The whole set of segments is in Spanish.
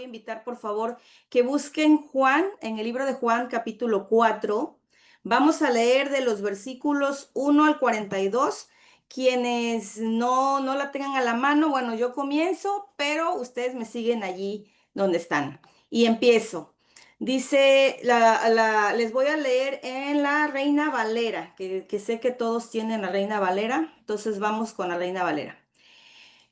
voy a invitar, por favor, que busquen Juan, en el libro de Juan, capítulo 4. Vamos a leer de los versículos 1 al 42. Quienes no la tengan a la mano, bueno, yo comienzo, pero ustedes me siguen allí donde están. Y empiezo. Dice, les voy a leer en la Reina Valera, que sé que todos tienen la Reina Valera, entonces vamos con la Reina Valera.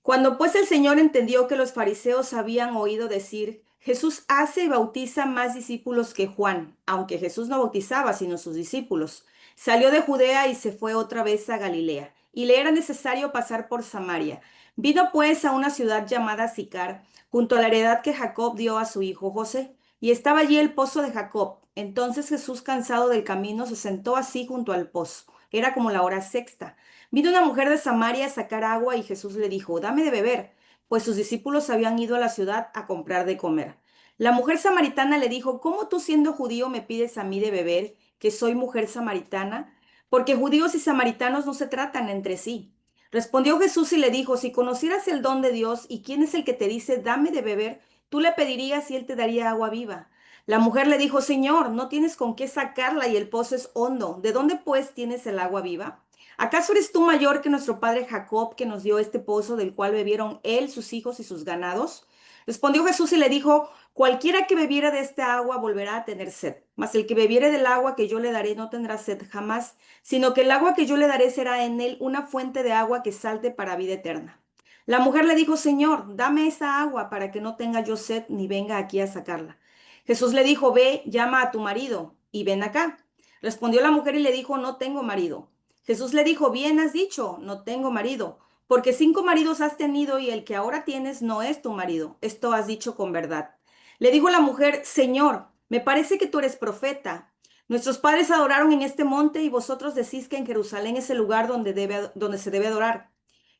Cuando pues el Señor entendió que los fariseos habían oído decir, Jesús hace y bautiza más discípulos que Juan, aunque Jesús no bautizaba sino sus discípulos, salió de Judea y se fue otra vez a Galilea, y le era necesario pasar por Samaria. Vino pues a una ciudad llamada Sicar, junto a la heredad que Jacob dio a su hijo José, y estaba allí el pozo de Jacob. Entonces Jesús, cansado del camino, se sentó así junto al pozo. Era como la hora sexta. Vino una mujer de Samaria a sacar agua y Jesús le dijo, dame de beber, pues sus discípulos habían ido a la ciudad a comprar de comer. La mujer samaritana le dijo, ¿cómo tú siendo judío me pides a mí de beber, que soy mujer samaritana? Porque judíos y samaritanos no se tratan entre sí. Respondió Jesús y le dijo, si conocieras el don de Dios y quién es el que te dice, dame de beber, tú le pedirías y él te daría agua viva. La mujer le dijo, Señor, no tienes con qué sacarla y el pozo es hondo. ¿De dónde pues tienes el agua viva? ¿Acaso eres tú mayor que nuestro padre Jacob, que nos dio este pozo del cual bebieron él, sus hijos y sus ganados? Respondió Jesús y le dijo, cualquiera que bebiera de esta agua volverá a tener sed, mas el que bebiere del agua que yo le daré no tendrá sed jamás, sino que el agua que yo le daré será en él una fuente de agua que salte para vida eterna. La mujer le dijo, Señor, dame esa agua para que no tenga yo sed ni venga aquí a sacarla. Jesús le dijo, ve, llama a tu marido y ven acá. Respondió la mujer y le dijo, no tengo marido. Jesús le dijo, bien has dicho, no tengo marido, porque 5 maridos has tenido y el que ahora tienes no es tu marido. Esto has dicho con verdad. Le dijo la mujer, Señor, me parece que tú eres profeta. Nuestros padres adoraron en este monte y vosotros decís que en Jerusalén es el lugar donde se debe adorar.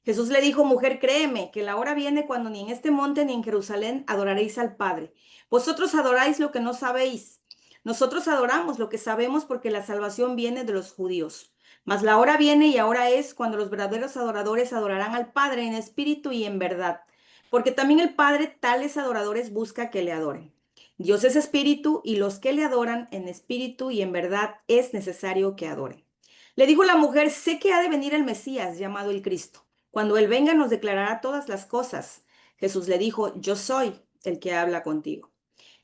Jesús le dijo, mujer, créeme que la hora viene cuando ni en este monte ni en Jerusalén adoraréis al Padre. Vosotros adoráis lo que no sabéis. Nosotros adoramos lo que sabemos porque la salvación viene de los judíos. Mas la hora viene y ahora es cuando los verdaderos adoradores adorarán al Padre en espíritu y en verdad, porque también el Padre tales adoradores busca que le adoren. Dios es espíritu y los que le adoran en espíritu y en verdad es necesario que adoren. Le dijo la mujer, sé que ha de venir el Mesías llamado el Cristo. Cuando Él venga nos declarará todas las cosas. Jesús le dijo, yo soy el que habla contigo.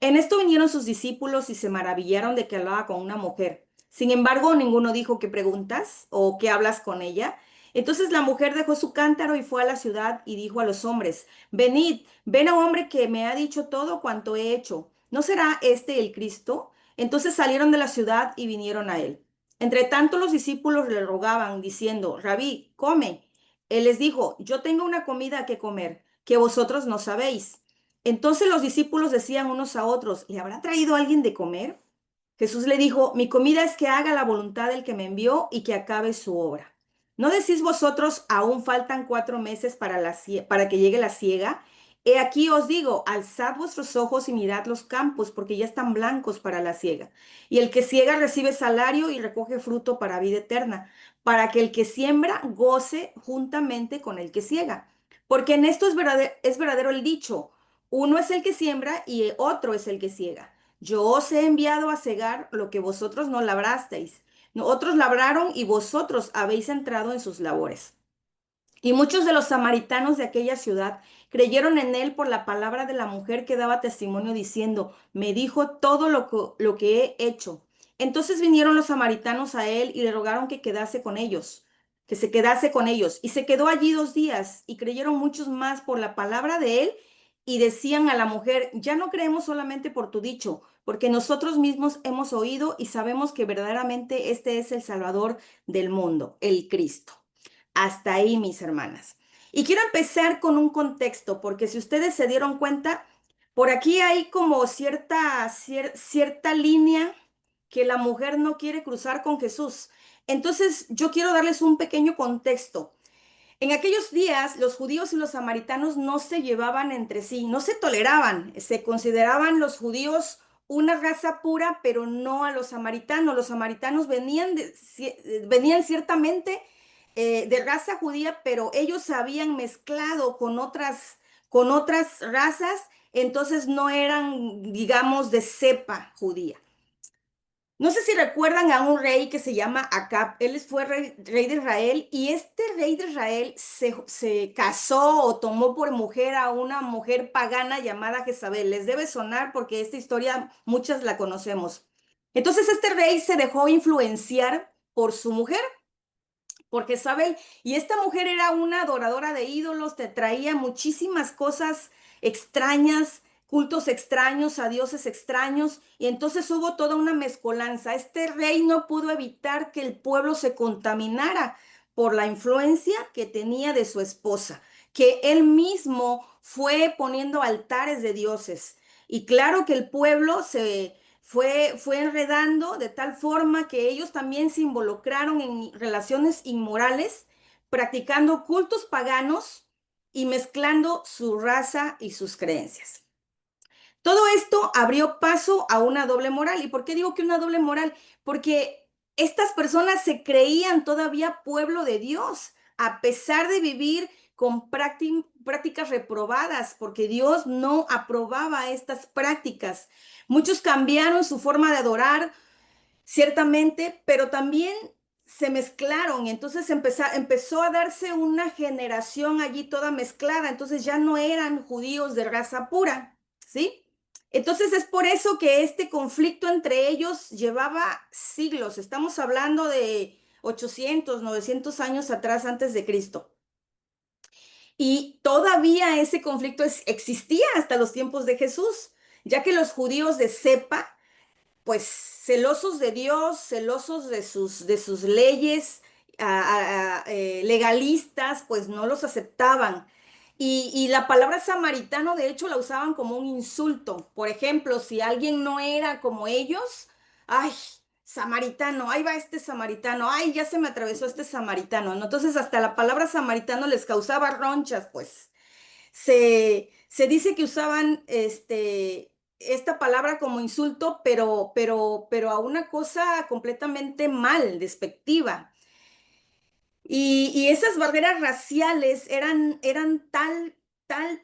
En esto vinieron sus discípulos y se maravillaron de que hablaba con una mujer. Sin embargo, ninguno dijo, ¿qué preguntas o qué hablas con ella? Entonces la mujer dejó su cántaro y fue a la ciudad y dijo a los hombres, venid, ven a un hombre que me ha dicho todo cuanto he hecho. ¿No será este el Cristo? Entonces salieron de la ciudad y vinieron a él. Entre tanto los discípulos le rogaban, diciendo, Rabí, come. Él les dijo, yo tengo una comida que comer, que vosotros no sabéis. Entonces los discípulos decían unos a otros, ¿le habrá traído alguien de comer? Jesús le dijo, mi comida es que haga la voluntad del que me envió y que acabe su obra. ¿No decís vosotros, aún faltan 4 meses para que llegue la siega? He aquí os digo, alzad vuestros ojos y mirad los campos, porque ya están blancos para la siega. Y el que siega recibe salario y recoge fruto para vida eterna, para que el que siembra goce juntamente con el que siega. Porque en esto es verdadero el dicho, uno es el que siembra y otro es el que siega. Yo os he enviado a cegar lo que vosotros no labrasteis. Otros labraron y vosotros habéis entrado en sus labores. Y muchos de los samaritanos de aquella ciudad creyeron en él por la palabra de la mujer que daba testimonio diciendo, me dijo todo lo que he hecho. Entonces vinieron los samaritanos a él y le rogaron que quedase con ellos, que se quedase con ellos. Y se quedó allí 2 días y creyeron muchos más por la palabra de él y decían a la mujer, ya no creemos solamente por tu dicho, porque nosotros mismos hemos oído y sabemos que verdaderamente este es el Salvador del mundo, el Cristo. Hasta ahí, mis hermanas. Y quiero empezar con un contexto, porque si ustedes se dieron cuenta, por aquí hay como cierta línea que la mujer no quiere cruzar con Jesús. Entonces, yo quiero darles un pequeño contexto. En aquellos días, los judíos y los samaritanos no se llevaban entre sí, no se toleraban, se consideraban los judíos una raza pura, pero no a los samaritanos. Los samaritanos venían ciertamente de raza judía, pero ellos se habían mezclado con otras razas, entonces no eran, digamos, de cepa judía. No sé si recuerdan a un rey que se llama Acab. Él fue rey de Israel y este rey de Israel se casó o tomó por mujer a una mujer pagana llamada Jezabel. Les debe sonar porque esta historia muchas la conocemos. Entonces este rey se dejó influenciar por su mujer, por Jezabel, y esta mujer era una adoradora de ídolos, te traía muchísimas cosas extrañas, cultos extraños, a dioses extraños, y entonces hubo toda una mezcolanza. Este rey no pudo evitar que el pueblo se contaminara por la influencia que tenía de su esposa, que él mismo fue poniendo altares de dioses. Y claro que el pueblo fue enredando de tal forma que ellos también se involucraron en relaciones inmorales, practicando cultos paganos y mezclando su raza y sus creencias. Todo esto abrió paso a una doble moral. ¿Y por qué digo que una doble moral? Porque estas personas se creían todavía pueblo de Dios, a pesar de vivir con prácticas reprobadas, porque Dios no aprobaba estas prácticas. Muchos cambiaron su forma de adorar, ciertamente, pero también se mezclaron y entonces empezó a darse una generación allí toda mezclada, entonces ya no eran judíos de raza pura, ¿sí? Entonces es por eso que este conflicto entre ellos llevaba siglos, estamos hablando de 800, 900 años atrás antes de Cristo. Y todavía ese conflicto existía hasta los tiempos de Jesús, ya que los judíos de cepa pues celosos de Dios, celosos de sus leyes, legalistas, pues no los aceptaban. Y la palabra samaritano, de hecho, la usaban como un insulto. Por ejemplo, si alguien no era como ellos, ay, samaritano, ahí va este samaritano, ay, ya se me atravesó este samaritano, ¿no? Entonces, hasta la palabra samaritano les causaba ronchas, pues. Se dice que usaban esta palabra como insulto, pero a una cosa completamente mal, despectiva. Y esas barreras raciales eran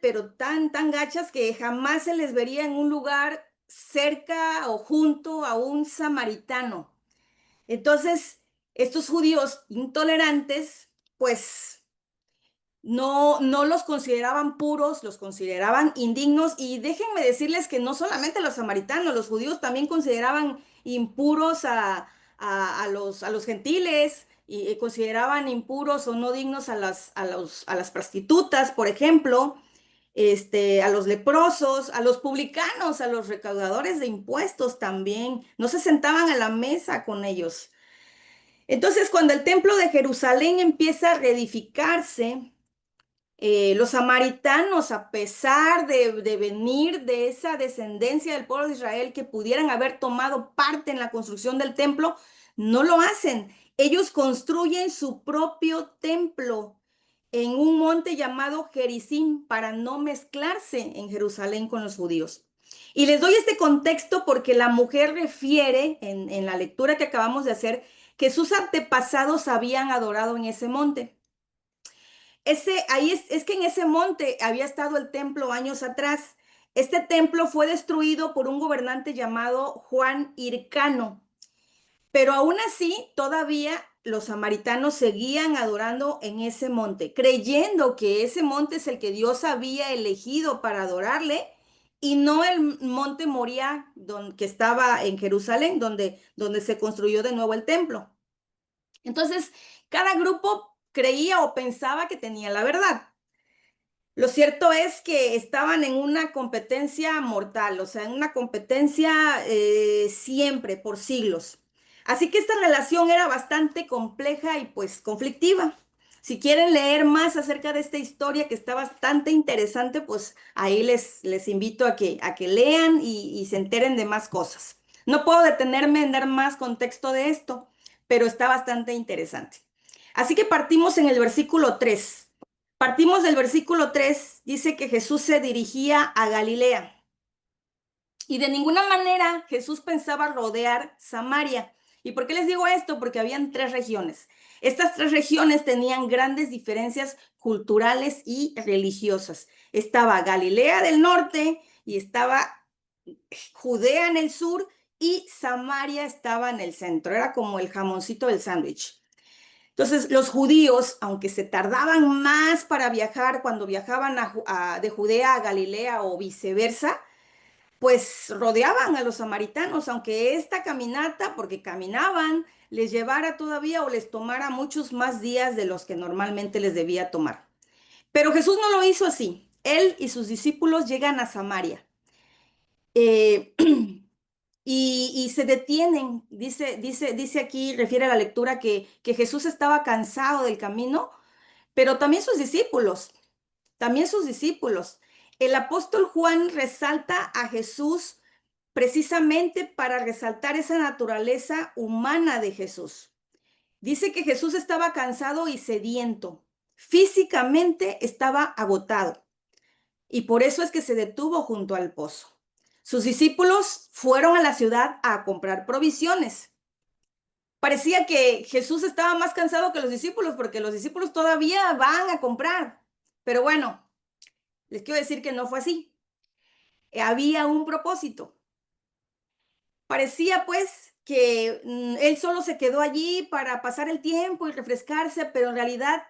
pero tan gachas que jamás se les vería en un lugar cerca o junto a un samaritano. Entonces, estos judíos intolerantes, pues no los consideraban puros, los consideraban indignos y déjenme decirles que no solamente los samaritanos, los judíos también consideraban impuros a los gentiles y consideraban impuros o no dignos a las prostitutas, por ejemplo, a los leprosos, a los publicanos, a los recaudadores de impuestos también. No se sentaban a la mesa con ellos. Entonces, cuando el templo de Jerusalén empieza a reedificarse, los samaritanos, a pesar de venir de esa descendencia del pueblo de Israel que pudieran haber tomado parte en la construcción del templo, no lo hacen. Ellos construyen su propio templo en un monte llamado Gerizim para no mezclarse en Jerusalén con los judíos. Y les doy este contexto porque la mujer refiere en la lectura que acabamos de hacer que sus antepasados habían adorado en ese monte. Es que en ese monte había estado el templo años atrás. Este templo fue destruido por un gobernante llamado Juan Hircano, pero aún así todavía los samaritanos seguían adorando en ese monte, creyendo que ese monte es el que Dios había elegido para adorarle y no el monte Moriah que estaba en Jerusalén, donde se construyó de nuevo el templo. Entonces, cada grupo creía o pensaba que tenía la verdad. Lo cierto es que estaban en una competencia mortal, o sea, en una competencia siempre, por siglos. Así que esta relación era bastante compleja y pues conflictiva. Si quieren leer más acerca de esta historia que está bastante interesante, pues ahí les invito a que lean y se enteren de más cosas. No puedo detenerme en dar más contexto de esto, pero está bastante interesante. Así que partimos en el versículo 3. Partimos del versículo 3, dice que Jesús se dirigía a Galilea y de ninguna manera Jesús pensaba rodear Samaria. ¿Y por qué les digo esto? Porque habían tres regiones. Estas tres regiones tenían grandes diferencias culturales y religiosas. Estaba Galilea del norte, y estaba Judea en el sur y Samaria estaba en el centro. Era como el jamoncito del sándwich. Entonces, los judíos, aunque se tardaban más para viajar cuando viajaban de Judea a Galilea o viceversa, pues rodeaban a los samaritanos, aunque esta caminata, porque caminaban, les llevara todavía o les tomara muchos más días de los que normalmente les debía tomar. Pero Jesús no lo hizo así. Él y sus discípulos llegan a Samaria. Eh, y se detienen. Dice aquí, refiere a la lectura que Jesús estaba cansado del camino, pero también sus discípulos. El apóstol Juan resalta a Jesús precisamente para resaltar esa naturaleza humana de Jesús. Dice que Jesús estaba cansado y sediento. Físicamente estaba agotado y por eso es que se detuvo junto al pozo. Sus discípulos fueron a la ciudad a comprar provisiones. Parecía que Jesús estaba más cansado que los discípulos porque los discípulos todavía van a comprar. Pero bueno, les quiero decir que no fue así. Había un propósito. Parecía pues que él solo se quedó allí para pasar el tiempo y refrescarse, pero en realidad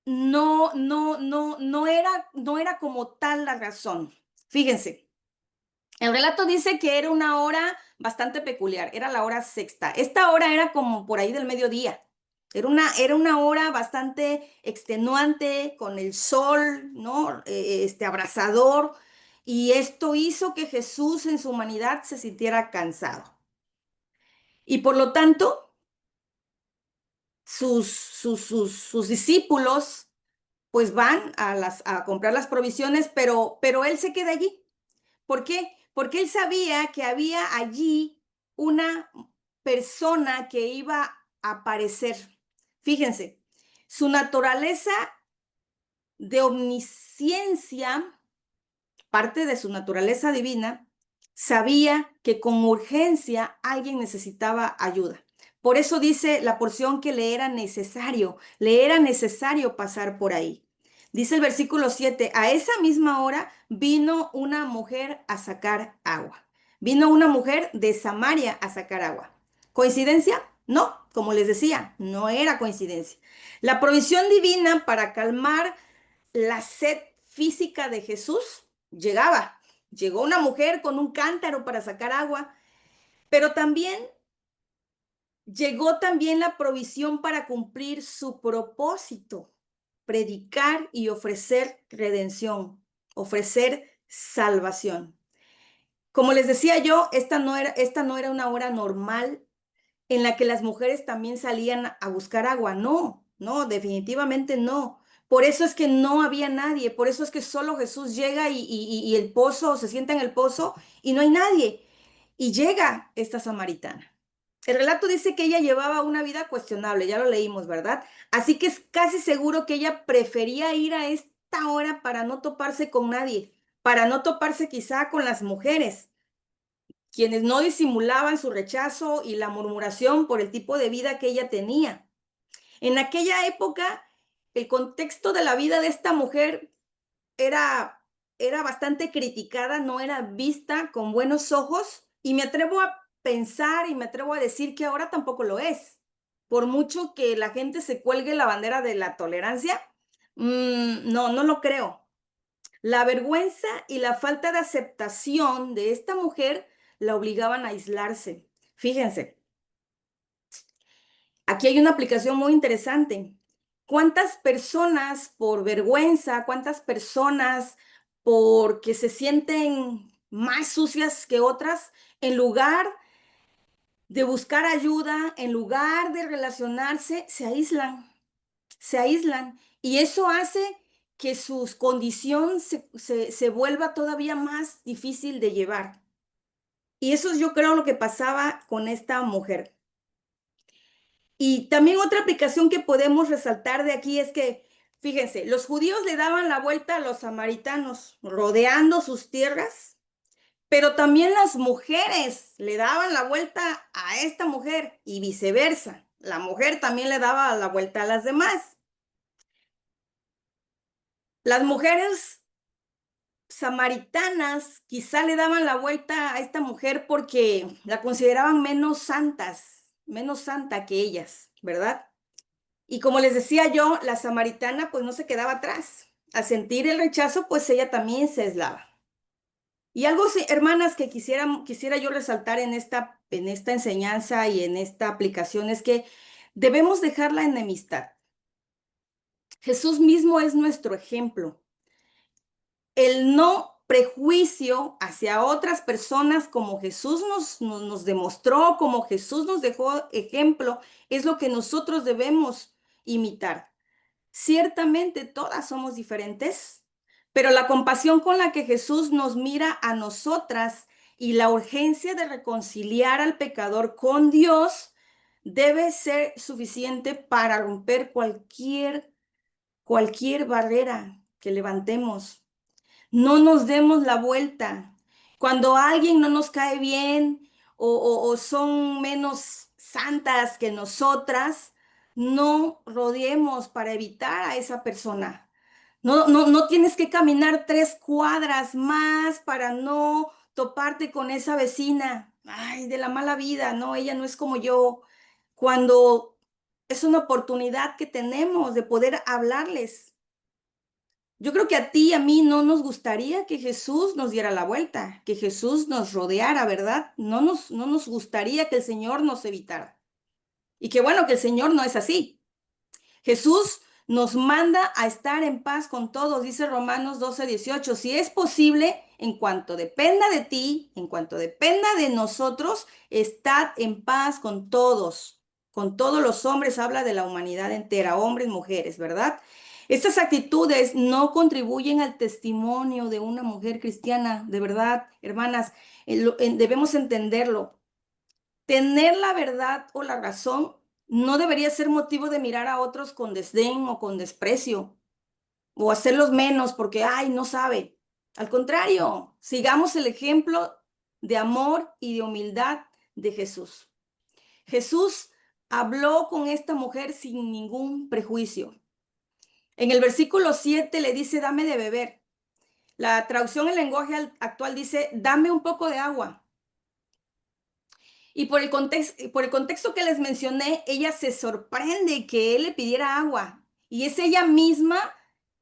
no era como tal la razón. Fíjense, el relato dice que era una hora bastante peculiar, era la hora sexta. Esta hora era como por ahí del mediodía. Era una hora bastante extenuante, con el sol, ¿no? Abrasador, y esto hizo que Jesús en su humanidad se sintiera cansado. Y por lo tanto, sus discípulos pues van a comprar las provisiones, pero él se queda allí. ¿Por qué? Porque él sabía que había allí una persona que iba a aparecer. Fíjense, su naturaleza de omnisciencia, parte de su naturaleza divina, sabía que con urgencia alguien necesitaba ayuda. Por eso dice la porción que le era necesario pasar por ahí. Dice el versículo 7, a esa misma hora vino una mujer a sacar agua. Vino una mujer de Samaria a sacar agua. ¿Coincidencia? No, como les decía, no era coincidencia. La provisión divina para calmar la sed física de Jesús llegaba. Llegó una mujer con un cántaro para sacar agua, pero también llegó también la provisión para cumplir su propósito, predicar y ofrecer redención, ofrecer salvación. Como les decía yo, esta no era una hora normal en la que las mujeres también salían a buscar agua. No, no, definitivamente no. Por eso es que no había nadie, por eso es que solo Jesús llega y el pozo, se sienta en el pozo y no hay nadie. Y llega esta samaritana. El relato dice que ella llevaba una vida cuestionable, ya lo leímos, ¿verdad? Así que es casi seguro que ella prefería ir a esta hora para no toparse con nadie, para no toparse quizá con las mujeres quienes no disimulaban su rechazo y la murmuración por el tipo de vida que ella tenía. En aquella época, el contexto de la vida de esta mujer era, era bastante criticada, no era vista con buenos ojos, y me atrevo a pensar y me atrevo a decir que ahora tampoco lo es. Por mucho que la gente se cuelgue la bandera de la tolerancia, no lo creo. La vergüenza y la falta de aceptación de esta mujer la obligaban a aislarse. Fíjense, aquí hay una aplicación muy interesante. ¿Cuántas personas por vergüenza, cuántas personas porque se sienten más sucias que otras, en lugar de buscar ayuda, en lugar de relacionarse, se aíslan? Se aíslan y eso hace que su condición se vuelva todavía más difícil de llevar. Y eso es, yo creo, lo que pasaba con esta mujer. Y también otra aplicación que podemos resaltar de aquí es que, fíjense, los judíos le daban la vuelta a los samaritanos, rodeando sus tierras, pero también las mujeres le daban la vuelta a esta mujer y viceversa. La mujer también le daba la vuelta a las demás. Las mujeres samaritanas quizá le daban la vuelta a esta mujer porque la consideraban menos santa que ellas, ¿verdad? Y como les decía yo, la samaritana pues no se quedaba atrás. Al sentir el rechazo, pues ella también se aislaba. Y algo, hermanas, que quisiera yo resaltar en esta enseñanza y en esta aplicación es que debemos dejar la enemistad. Jesús mismo es nuestro ejemplo. El no prejuicio hacia otras personas como Jesús nos demostró, como Jesús nos dejó ejemplo, es lo que nosotros debemos imitar. Ciertamente todas somos diferentes, pero la compasión con la que Jesús nos mira a nosotras y la urgencia de reconciliar al pecador con Dios debe ser suficiente para romper cualquier barrera que levantemos. No nos demos la vuelta. Cuando alguien no nos cae bien o son menos santas que nosotras, no rodeemos para evitar a esa persona. No tienes que caminar 3 cuadras más para no toparte con esa vecina. Ay, de la mala vida, no, ella no es como yo. Cuando es una oportunidad que tenemos de poder hablarles. Yo creo que a ti y a mí no nos gustaría que Jesús nos diera la vuelta, que Jesús nos rodeara, ¿verdad? No nos gustaría que el Señor nos evitara. Y qué bueno que el Señor no es así. Jesús nos manda a estar en paz con todos, dice Romanos 12:18. Si es posible, en cuanto dependa de ti, en cuanto dependa de nosotros, estad en paz con todos los hombres, habla de la humanidad entera, hombres, mujeres, ¿verdad? Estas actitudes no contribuyen al testimonio de una mujer cristiana, de verdad, hermanas, debemos entenderlo. Tener la verdad o la razón no debería ser motivo de mirar a otros con desdén o con desprecio o hacerlos menos porque, ay, no sabe. Al contrario, sigamos el ejemplo de amor y de humildad de Jesús. Jesús habló con esta mujer sin ningún prejuicio. En el versículo 7 le dice, dame de beber. La traducción en lenguaje actual dice, dame un poco de agua. Y por el contexto que les mencioné, ella se sorprende que él le pidiera agua. Y es ella misma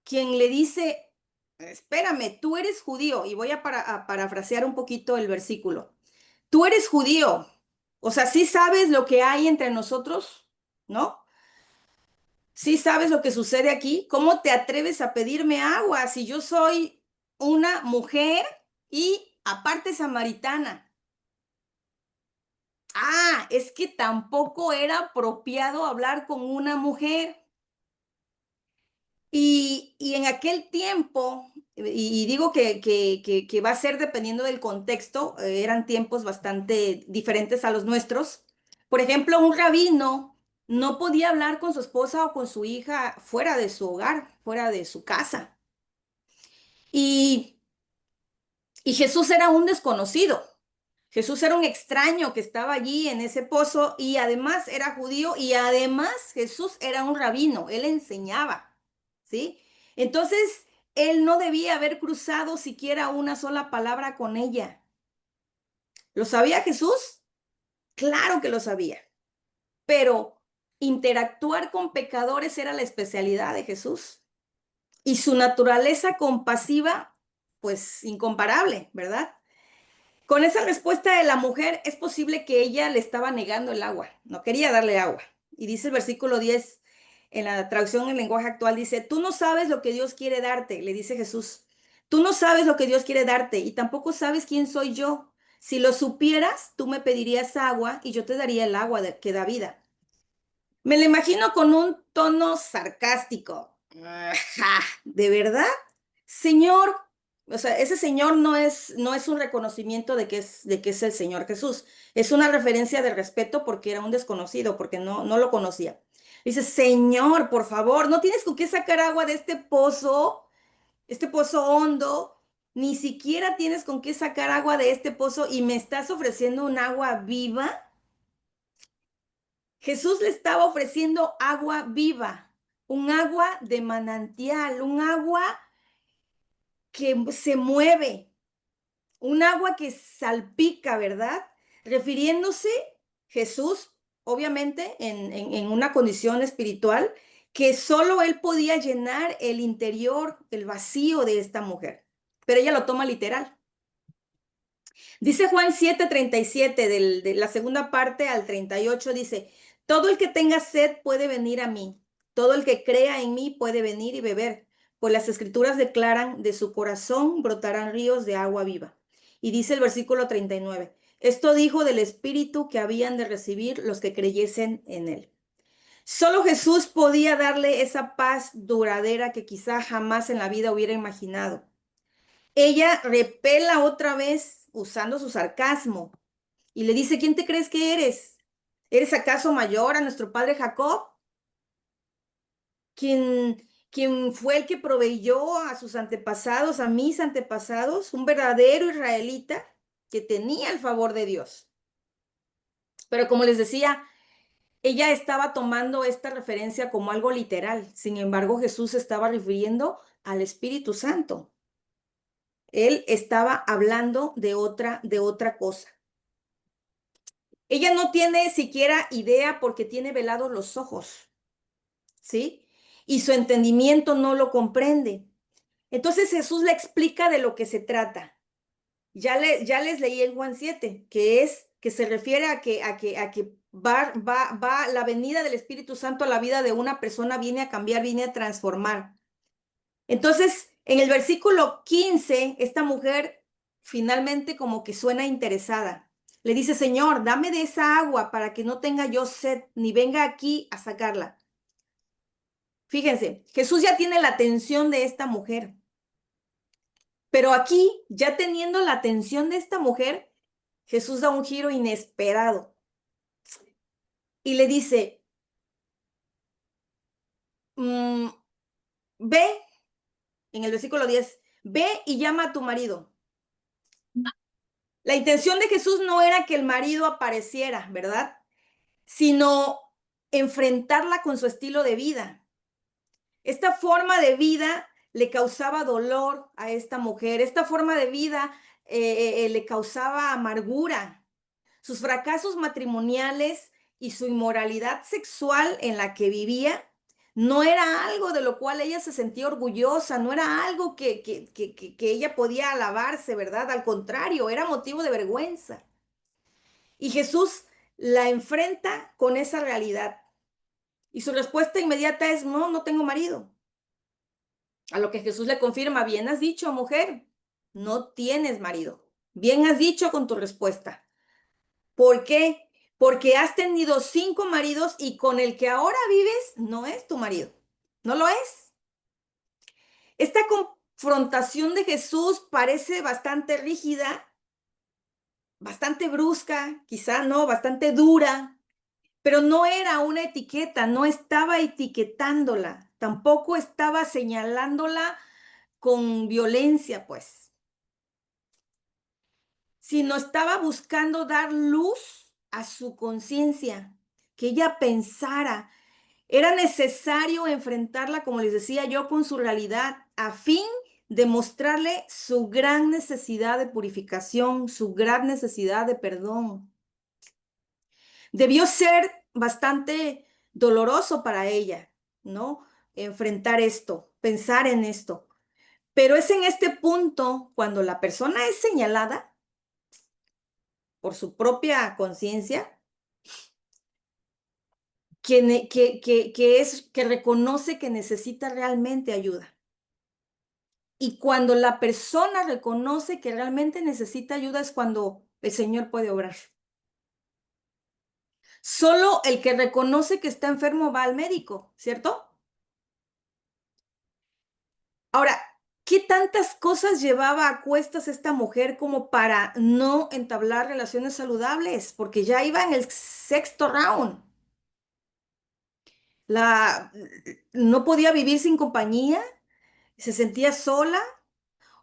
quien le dice, espérame, tú eres judío. Y voy a parafrasear un poquito el versículo. Tú eres judío. O sea, sí sabes lo que hay entre nosotros, ¿no? Sí sabes lo que sucede aquí. ¿Cómo te atreves a pedirme agua si yo soy una mujer y aparte samaritana? Ah, es que tampoco era apropiado hablar con una mujer. Y en aquel tiempo, y digo que va a ser dependiendo del contexto, eran tiempos bastante diferentes a los nuestros. Por ejemplo, un rabino no podía hablar con su esposa o con su hija fuera de su hogar, fuera de su casa. Y, y Jesús era un desconocido. Jesús era un extraño que estaba allí en ese pozo y además era judío y además Jesús era un rabino, él enseñaba, ¿sí? Entonces, él no debía haber cruzado siquiera una sola palabra con ella. ¿Lo sabía Jesús? Claro que lo sabía, pero interactuar con pecadores era la especialidad de Jesús y su naturaleza compasiva, pues incomparable, ¿verdad? Con esa respuesta de la mujer, es posible que ella le estaba negando el agua, no quería darle agua. Y dice el versículo 10 en la traducción en lenguaje actual, dice, tú no sabes lo que Dios quiere darte, le dice Jesús. Tú no sabes lo que Dios quiere darte y tampoco sabes quién soy yo. Si lo supieras, tú me pedirías agua y yo te daría el agua que da vida. Me lo imagino con un tono sarcástico. Ajá, ¿de verdad? Señor, o sea, ese señor no es un reconocimiento de que es el Señor Jesús. Es una referencia de respeto porque era un desconocido, porque no lo conocía. Dice, Señor, por favor, no tienes con qué sacar agua de este pozo hondo. Ni siquiera tienes con qué sacar agua de este pozo y me estás ofreciendo un agua viva. Jesús le estaba ofreciendo agua viva, un agua de manantial, un agua que se mueve, un agua que salpica, ¿verdad? Refiriéndose Jesús, obviamente, en una condición espiritual, que solo él podía llenar el interior, el vacío de esta mujer. Pero ella lo toma literal. Dice Juan 7:37, de la segunda parte al 38, dice, todo el que tenga sed puede venir a mí, todo el que crea en mí puede venir y beber, pues las escrituras declaran, de su corazón brotarán ríos de agua viva. Y dice el versículo 39, esto dijo del Espíritu que habían de recibir los que creyesen en él. Solo Jesús podía darle esa paz duradera que quizá jamás en la vida hubiera imaginado. Ella repela otra vez usando su sarcasmo y le dice, ¿quién te crees que eres? ¿Eres acaso mayor a nuestro padre Jacob? ¿Quién fue el que proveyó a sus antepasados, a mis antepasados, un verdadero israelita que tenía el favor de Dios? Pero como les decía, ella estaba tomando esta referencia como algo literal. Sin embargo, Jesús estaba refiriendo al Espíritu Santo. Él estaba hablando de otra cosa. Ella no tiene siquiera idea porque tiene velados los ojos, ¿sí? Y su entendimiento no lo comprende. Entonces Jesús le explica de lo que se trata. Ya les leí en Juan 7, que se refiere a que va la venida del Espíritu Santo a la vida de una persona, viene a cambiar, viene a transformar. Entonces, en el versículo 15, esta mujer finalmente como que suena interesada. Le dice, Señor, dame de esa agua para que no tenga yo sed, ni venga aquí a sacarla. Fíjense, Jesús ya tiene la atención de esta mujer. Pero aquí, ya teniendo la atención de esta mujer, Jesús da un giro inesperado y le dice, mm, ve, en el versículo 10, ve y llama a tu marido. La intención de Jesús no era que el marido apareciera, ¿verdad? Sino enfrentarla con su estilo de vida. Esta forma de vida le causaba dolor a esta mujer, esta forma de vida le causaba amargura. Sus fracasos matrimoniales y su inmoralidad sexual en la que vivía no era algo de lo cual ella se sentía orgullosa, no era algo que ella podía alabarse, ¿verdad? Al contrario, era motivo de vergüenza. Y Jesús la enfrenta con esa realidad. Y su respuesta inmediata es, no, no tengo marido. A lo que Jesús le confirma, bien has dicho, mujer, no tienes marido. Bien has dicho con tu respuesta. ¿Por qué? Porque has tenido 5 maridos y con el que ahora vives no es tu marido. No lo es. Esta confrontación de Jesús parece bastante rígida, bastante brusca, quizá no, bastante dura, pero no era una etiqueta, no estaba etiquetándola, tampoco estaba señalándola con violencia, pues, sino estaba buscando dar luz a su conciencia, que ella pensara. Era necesario enfrentarla, como les decía yo, con su realidad, a fin de mostrarle su gran necesidad de purificación, su gran necesidad de perdón. Debió ser bastante doloroso para ella, ¿no? Enfrentar esto, pensar en esto. Pero es en este punto, cuando la persona es señalada por su propia conciencia, que reconoce que necesita realmente ayuda. Y cuando la persona reconoce que realmente necesita ayuda es cuando el Señor puede obrar. Solo el que reconoce que está enfermo va al médico, ¿cierto? Ahora, ¿qué tantas cosas llevaba a cuestas esta mujer como para no entablar relaciones saludables? Porque ya iba en el sexto round. No podía vivir sin compañía, se sentía sola,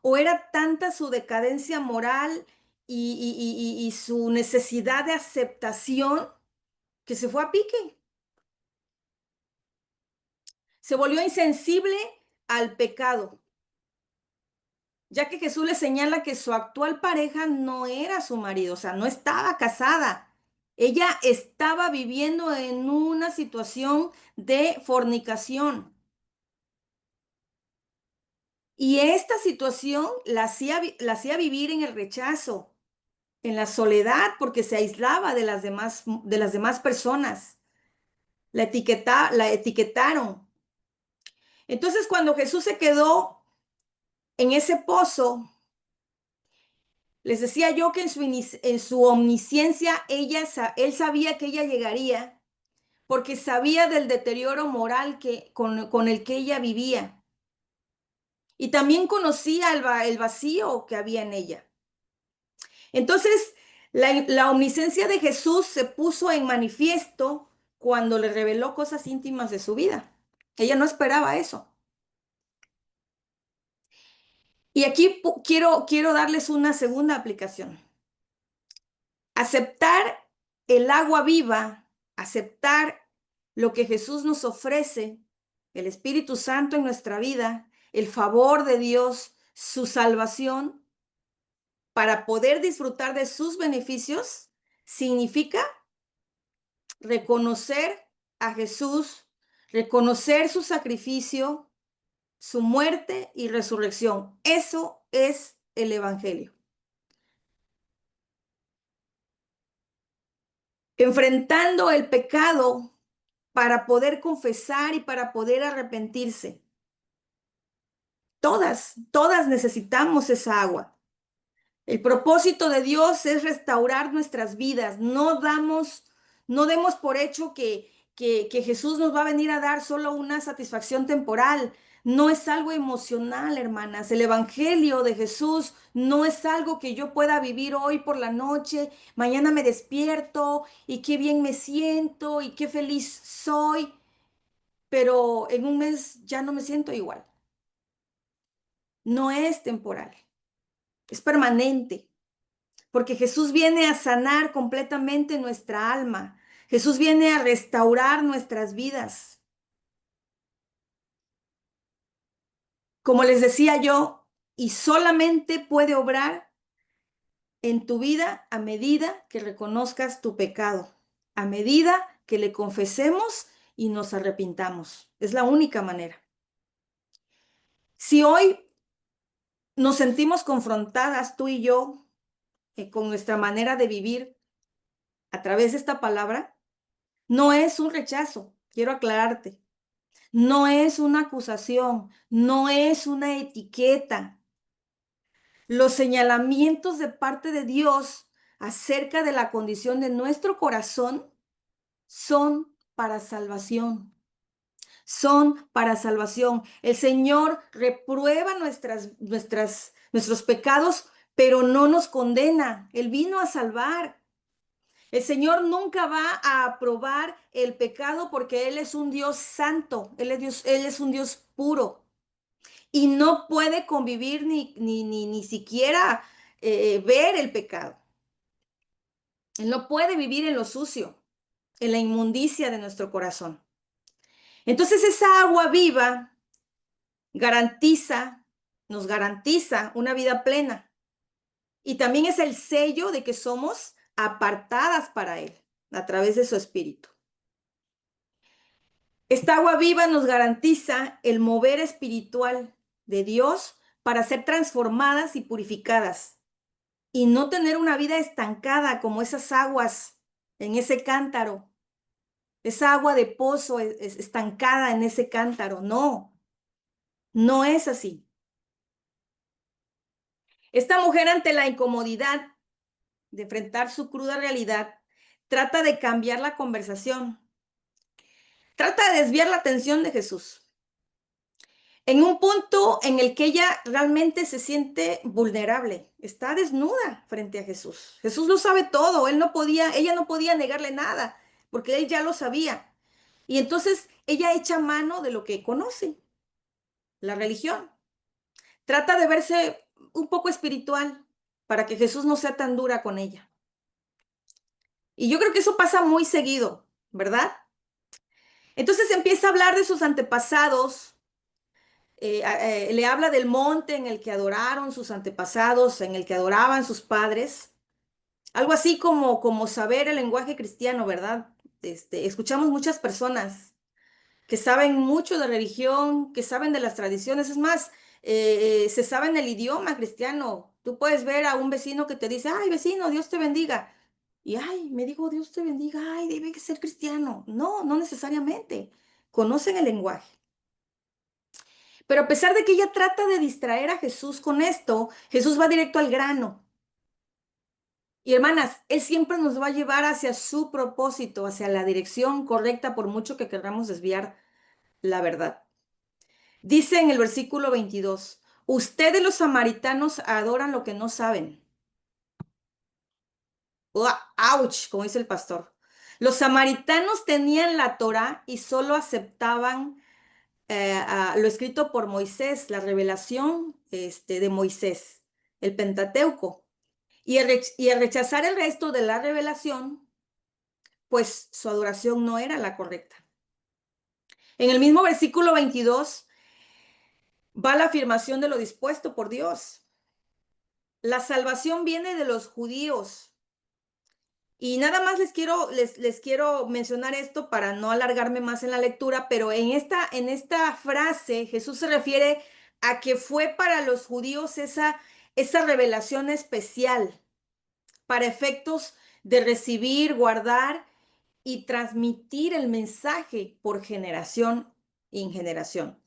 o era tanta su decadencia moral y su necesidad de aceptación que se fue a pique. Se volvió insensible al pecado. ya que Jesús le señala que su actual pareja no era su marido, o sea, no estaba casada. Ella estaba viviendo en una situación de fornicación. Y esta situación la hacía vivir en el rechazo, en la soledad, porque se aislaba de las demás personas. La etiquetaron. Entonces, cuando Jesús se quedó en ese pozo, les decía yo que en su omnisciencia él sabía que ella llegaría, porque sabía del deterioro moral con el que ella vivía. Y también conocía el vacío que había en ella. Entonces, la omnisciencia de Jesús se puso en manifiesto cuando le reveló cosas íntimas de su vida. Ella no esperaba eso. Y aquí quiero darles una segunda aplicación. Aceptar el agua viva, aceptar lo que Jesús nos ofrece, el Espíritu Santo en nuestra vida, el favor de Dios, su salvación, para poder disfrutar de sus beneficios, significa reconocer a Jesús, reconocer su sacrificio, su muerte y resurrección. Eso es el Evangelio. Enfrentando el pecado para poder confesar y para poder arrepentirse. Todas necesitamos esa agua. El propósito de Dios es restaurar nuestras vidas. No demos por hecho que Jesús nos va a venir a dar solo una satisfacción temporal. No es algo emocional, hermanas. El Evangelio de Jesús no es algo que yo pueda vivir hoy por la noche, mañana me despierto y qué bien me siento y qué feliz soy, pero en un mes ya no me siento igual. No es temporal, es permanente. Porque Jesús viene a sanar completamente nuestra alma. Jesús viene a restaurar nuestras vidas. Como les decía yo, y solamente puede obrar en tu vida a medida que reconozcas tu pecado, a medida que le confesemos y nos arrepintamos. Es la única manera. Si hoy nos sentimos confrontadas, tú y yo, con nuestra manera de vivir a través de esta palabra, no es un rechazo, quiero aclararte. No es una acusación, no es una etiqueta. Los señalamientos de parte de Dios acerca de la condición de nuestro corazón son para salvación. Son para salvación. El Señor reprueba nuestros pecados, pero no nos condena. Él vino a salvar. El Señor nunca va a aprobar el pecado porque Él es un Dios santo, Él es un Dios puro y no puede convivir ni siquiera ver el pecado. Él no puede vivir en lo sucio, en la inmundicia de nuestro corazón. Entonces esa agua viva nos garantiza una vida plena y también es el sello de que somos apartadas para Él a través de su Espíritu. Esta agua viva nos garantiza el mover espiritual de Dios para ser transformadas y purificadas y no tener una vida estancada como esas aguas en ese cántaro, esa agua de pozo estancada en ese cántaro. No, no es así. Esta mujer ante la incomodidad de enfrentar su cruda realidad trata de cambiar la conversación, trata de desviar la atención de Jesús. En un punto en el que ella realmente se siente vulnerable, está desnuda frente a Jesús. Jesús lo sabe todo, ella no podía negarle nada, porque él ya lo sabía. Y entonces ella echa mano de lo que conoce, la religión. Trata de verse un poco espiritual para que Jesús no sea tan dura con ella. Y yo creo que eso pasa muy seguido, ¿verdad? Entonces empieza a hablar de sus antepasados, le habla del monte en el que adoraron sus antepasados, en el que adoraban sus padres. Algo así como saber el lenguaje cristiano, ¿verdad? Escuchamos muchas personas que saben mucho de religión, que saben de las tradiciones. Es más, se saben el idioma cristiano. Tú puedes ver a un vecino que te dice, ay, vecino, Dios te bendiga. Y, ay, me dijo, Dios te bendiga, ay, debe ser cristiano. No, no necesariamente. Conocen el lenguaje. Pero a pesar de que ella trata de distraer a Jesús con esto, Jesús va directo al grano. Y hermanas, Él siempre nos va a llevar hacia su propósito, hacia la dirección correcta, por mucho que queramos desviar la verdad. Dice en el versículo 22, ustedes los samaritanos adoran lo que no saben. ¡Auch! Como dice el pastor. Los samaritanos tenían la Torá y solo aceptaban lo escrito por Moisés, la revelación de Moisés, el Pentateuco. Y al rechazar el resto de la revelación, pues su adoración no era la correcta. En el mismo versículo 22 va la afirmación de lo dispuesto por Dios. La salvación viene de los judíos. Y nada más les quiero mencionar esto para no alargarme más en la lectura, pero en esta frase Jesús se refiere a que fue para los judíos esa revelación especial para efectos de recibir, guardar y transmitir el mensaje por generación en generación,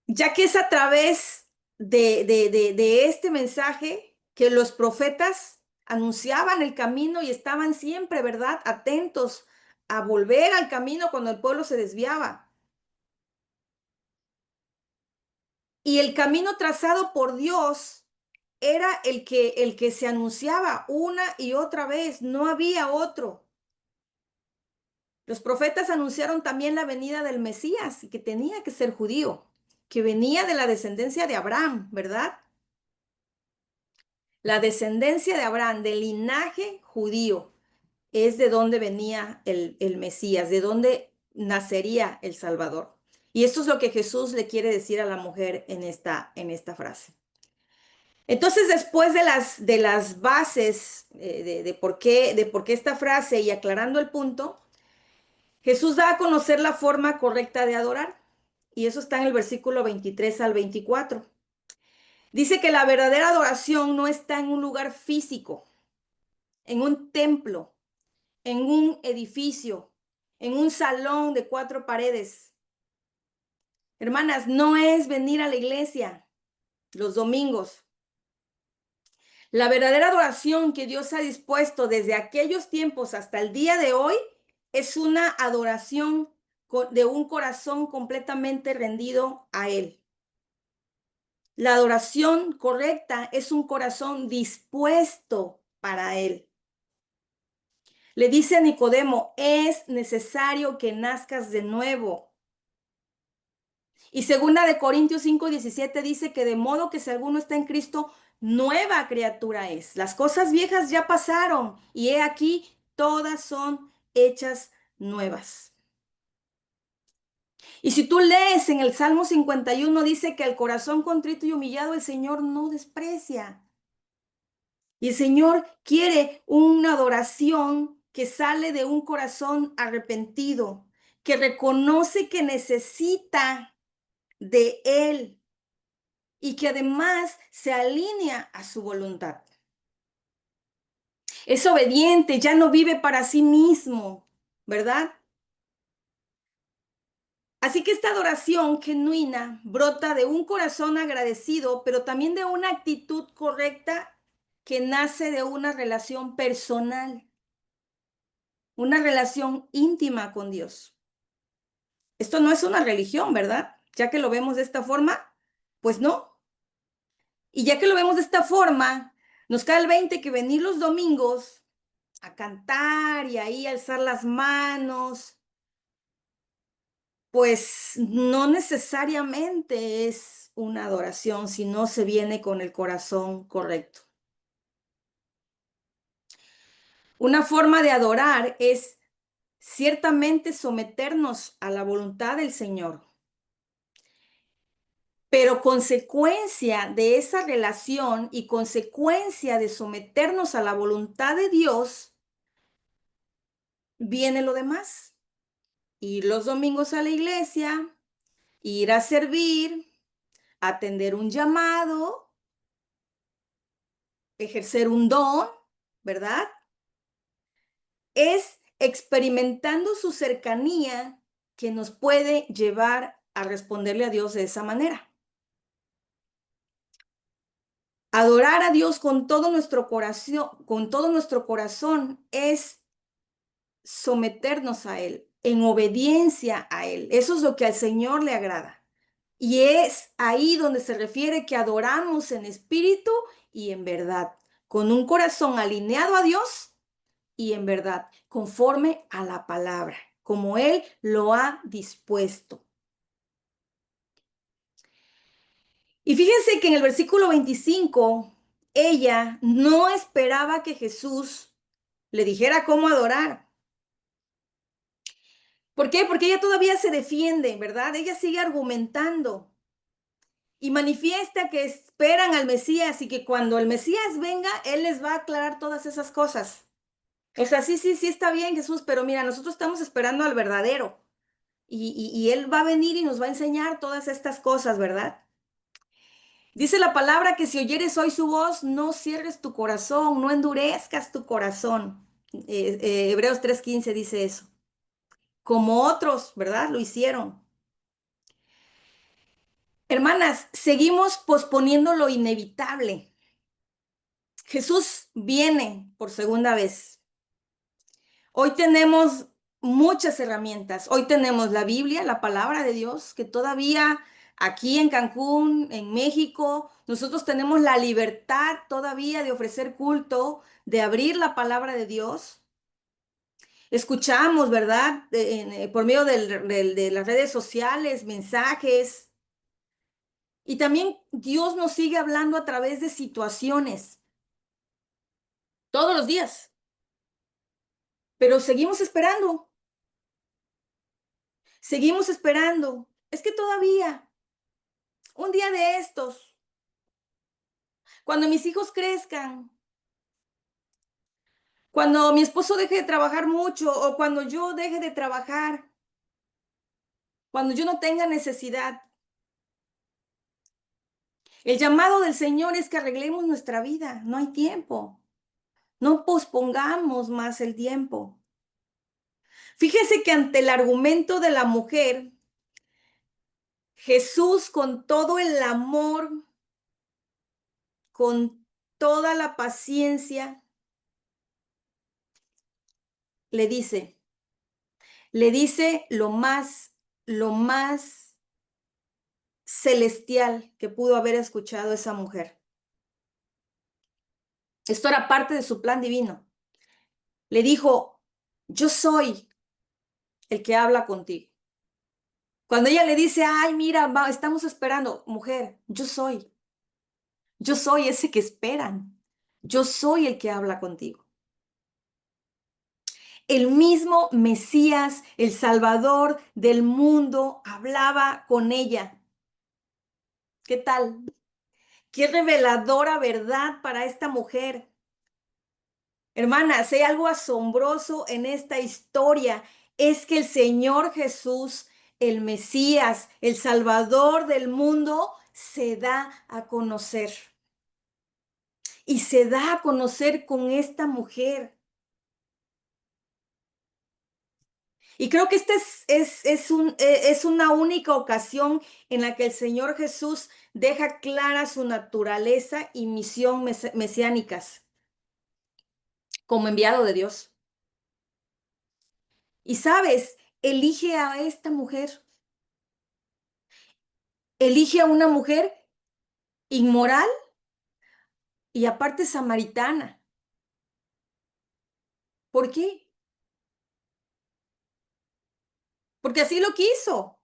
ya que es a través de este mensaje que los profetas anunciaban el camino y estaban siempre, ¿verdad?, atentos a volver al camino cuando el pueblo se desviaba. Y el camino trazado por Dios era el que se anunciaba una y otra vez, no había otro. Los profetas anunciaron también la venida del Mesías y que tenía que ser judío, que venía de la descendencia de Abraham, ¿verdad? La descendencia de Abraham, del linaje judío, es de donde venía el Mesías, de donde nacería el Salvador. Y esto es lo que Jesús le quiere decir a la mujer en esta frase. Entonces, después de las bases de por qué esta frase y aclarando el punto, Jesús da a conocer la forma correcta de adorar. Y eso está en el versículo 23 al 24. Dice que la verdadera adoración no está en un lugar físico, en un templo, en un edificio, en un salón de 4 paredes. Hermanas, no es venir a la iglesia los domingos. La verdadera adoración que Dios ha dispuesto desde aquellos tiempos hasta el día de hoy es una adoración de un corazón completamente rendido a Él. La adoración correcta es un corazón dispuesto para Él. Le dice a Nicodemo, es necesario que nazcas de nuevo. Y segunda de Corintios 5:17 dice que de modo que si alguno está en Cristo, nueva criatura es. Las cosas viejas ya pasaron y he aquí, todas son hechas nuevas. Y si tú lees en el Salmo 51, dice que el corazón contrito y humillado el Señor no desprecia. Y el Señor quiere una adoración que sale de un corazón arrepentido, que reconoce que necesita de Él y que además se alinea a su voluntad. Es obediente, ya no vive para sí mismo, ¿verdad? Así que esta adoración genuina brota de un corazón agradecido, pero también de una actitud correcta que nace de una relación personal, una relación íntima con Dios. Esto no es una religión, ¿verdad? Ya que lo vemos de esta forma, pues no. Y ya que lo vemos de esta forma, nos cae el 20 que venir los domingos a cantar y ahí alzar las manos, pues no necesariamente es una adoración si no se viene con el corazón correcto. Una forma de adorar es ciertamente someternos a la voluntad del Señor, Pero consecuencia de esa relación y consecuencia de someternos a la voluntad de Dios, viene lo demás. Ir los domingos a la iglesia, ir a servir, atender un llamado, ejercer un don, ¿verdad? Es experimentando su cercanía que nos puede llevar a responderle a Dios de esa manera. Adorar a Dios con todo nuestro corazón es someternos a Él, en obediencia a Él. Eso es lo que al Señor le agrada. Y es ahí donde se refiere que adoramos en espíritu y en verdad, con un corazón alineado a Dios y en verdad, conforme a la palabra, como Él lo ha dispuesto. Y fíjense que en el versículo 25, ella no esperaba que Jesús le dijera cómo adorar. ¿Por qué? Porque ella todavía se defiende, ¿verdad? Ella sigue argumentando y manifiesta que esperan al Mesías y que cuando el Mesías venga, Él les va a aclarar todas esas cosas. O sea, sí, sí, sí está bien, Jesús, pero mira, nosotros estamos esperando al verdadero y Él va a venir y nos va a enseñar todas estas cosas, ¿verdad? Dice la palabra que si oyeres hoy su voz, no cierres tu corazón, no endurezcas tu corazón. Hebreos 3:15 dice eso. Como otros, ¿verdad? Lo hicieron. Hermanas, seguimos posponiendo lo inevitable. Jesús viene por segunda vez. Hoy tenemos muchas herramientas. Hoy tenemos la Biblia, la palabra de Dios, que todavía aquí en Cancún, en México, nosotros tenemos la libertad todavía de ofrecer culto, de abrir la palabra de Dios. Escuchamos, ¿verdad? Por medio de las redes sociales, mensajes. Y también Dios nos sigue hablando a través de situaciones, todos los días. Pero seguimos esperando, seguimos esperando. Es que todavía, un día de estos, cuando mis hijos crezcan, cuando mi esposo deje de trabajar mucho o cuando yo deje de trabajar, cuando yo no tenga necesidad. El llamado del Señor es que arreglemos nuestra vida. No hay tiempo. No pospongamos más el tiempo. Fíjese que ante el argumento de la mujer, Jesús con todo el amor, con toda la paciencia, le dice lo más celestial que pudo haber escuchado esa mujer. Esto era parte de su plan divino. Le dijo, yo soy el que habla contigo. Cuando ella le dice, ay, mira, estamos esperando, mujer, yo soy ese que esperan. Yo soy el que habla contigo. El mismo Mesías, el Salvador del mundo, hablaba con ella. ¿Qué tal? Qué reveladora verdad para esta mujer. Hermanas, hay algo asombroso en esta historia. Es que el Señor Jesús, el Mesías, el Salvador del mundo, se da a conocer. Y se da a conocer con esta mujer. Y creo que esta es una única ocasión en la que el Señor Jesús deja clara su naturaleza y misión mesiánicas como enviado de Dios. Y sabes, elige a esta mujer, elige a una mujer inmoral y aparte samaritana. ¿Por qué? Porque así lo quiso.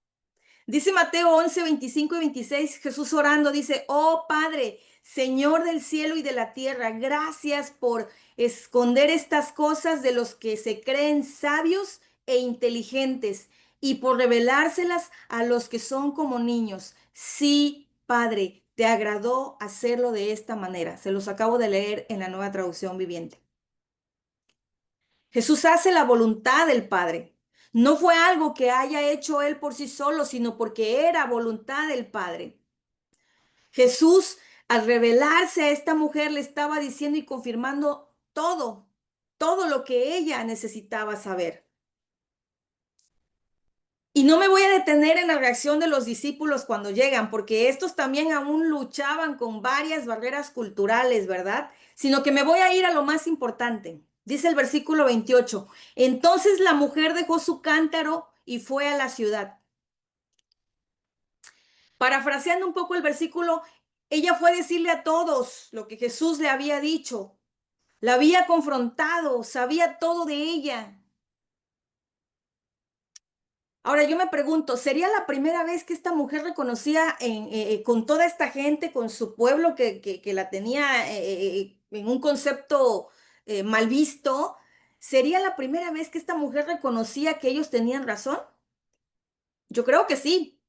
Dice Mateo 11, 25 y 26, Jesús orando dice, oh Padre, Señor del cielo y de la tierra, gracias por esconder estas cosas de los que se creen sabios e inteligentes y por revelárselas a los que son como niños. Sí, Padre, te agradó hacerlo de esta manera. Se los acabo de leer en la Nueva Traducción Viviente. Jesús hace la voluntad del Padre. No fue algo que haya hecho él por sí solo, sino porque era voluntad del Padre. Jesús, al revelarse a esta mujer, le estaba diciendo y confirmando todo lo que ella necesitaba saber. Y no me voy a detener en la reacción de los discípulos cuando llegan, porque estos también aún luchaban con varias barreras culturales, ¿verdad? Sino que me voy a ir a lo más importante. Dice el versículo 28. Entonces la mujer dejó su cántaro y fue a la ciudad. Parafraseando un poco el versículo, ella fue a decirle a todos lo que Jesús le había dicho. La había confrontado, sabía todo de ella. Ahora yo me pregunto, ¿sería la primera vez que esta mujer reconocía con toda esta gente, con su pueblo que la tenía en un concepto mal visto? ¿Sería la primera vez que esta mujer reconocía que ellos tenían razón? Yo creo que sí.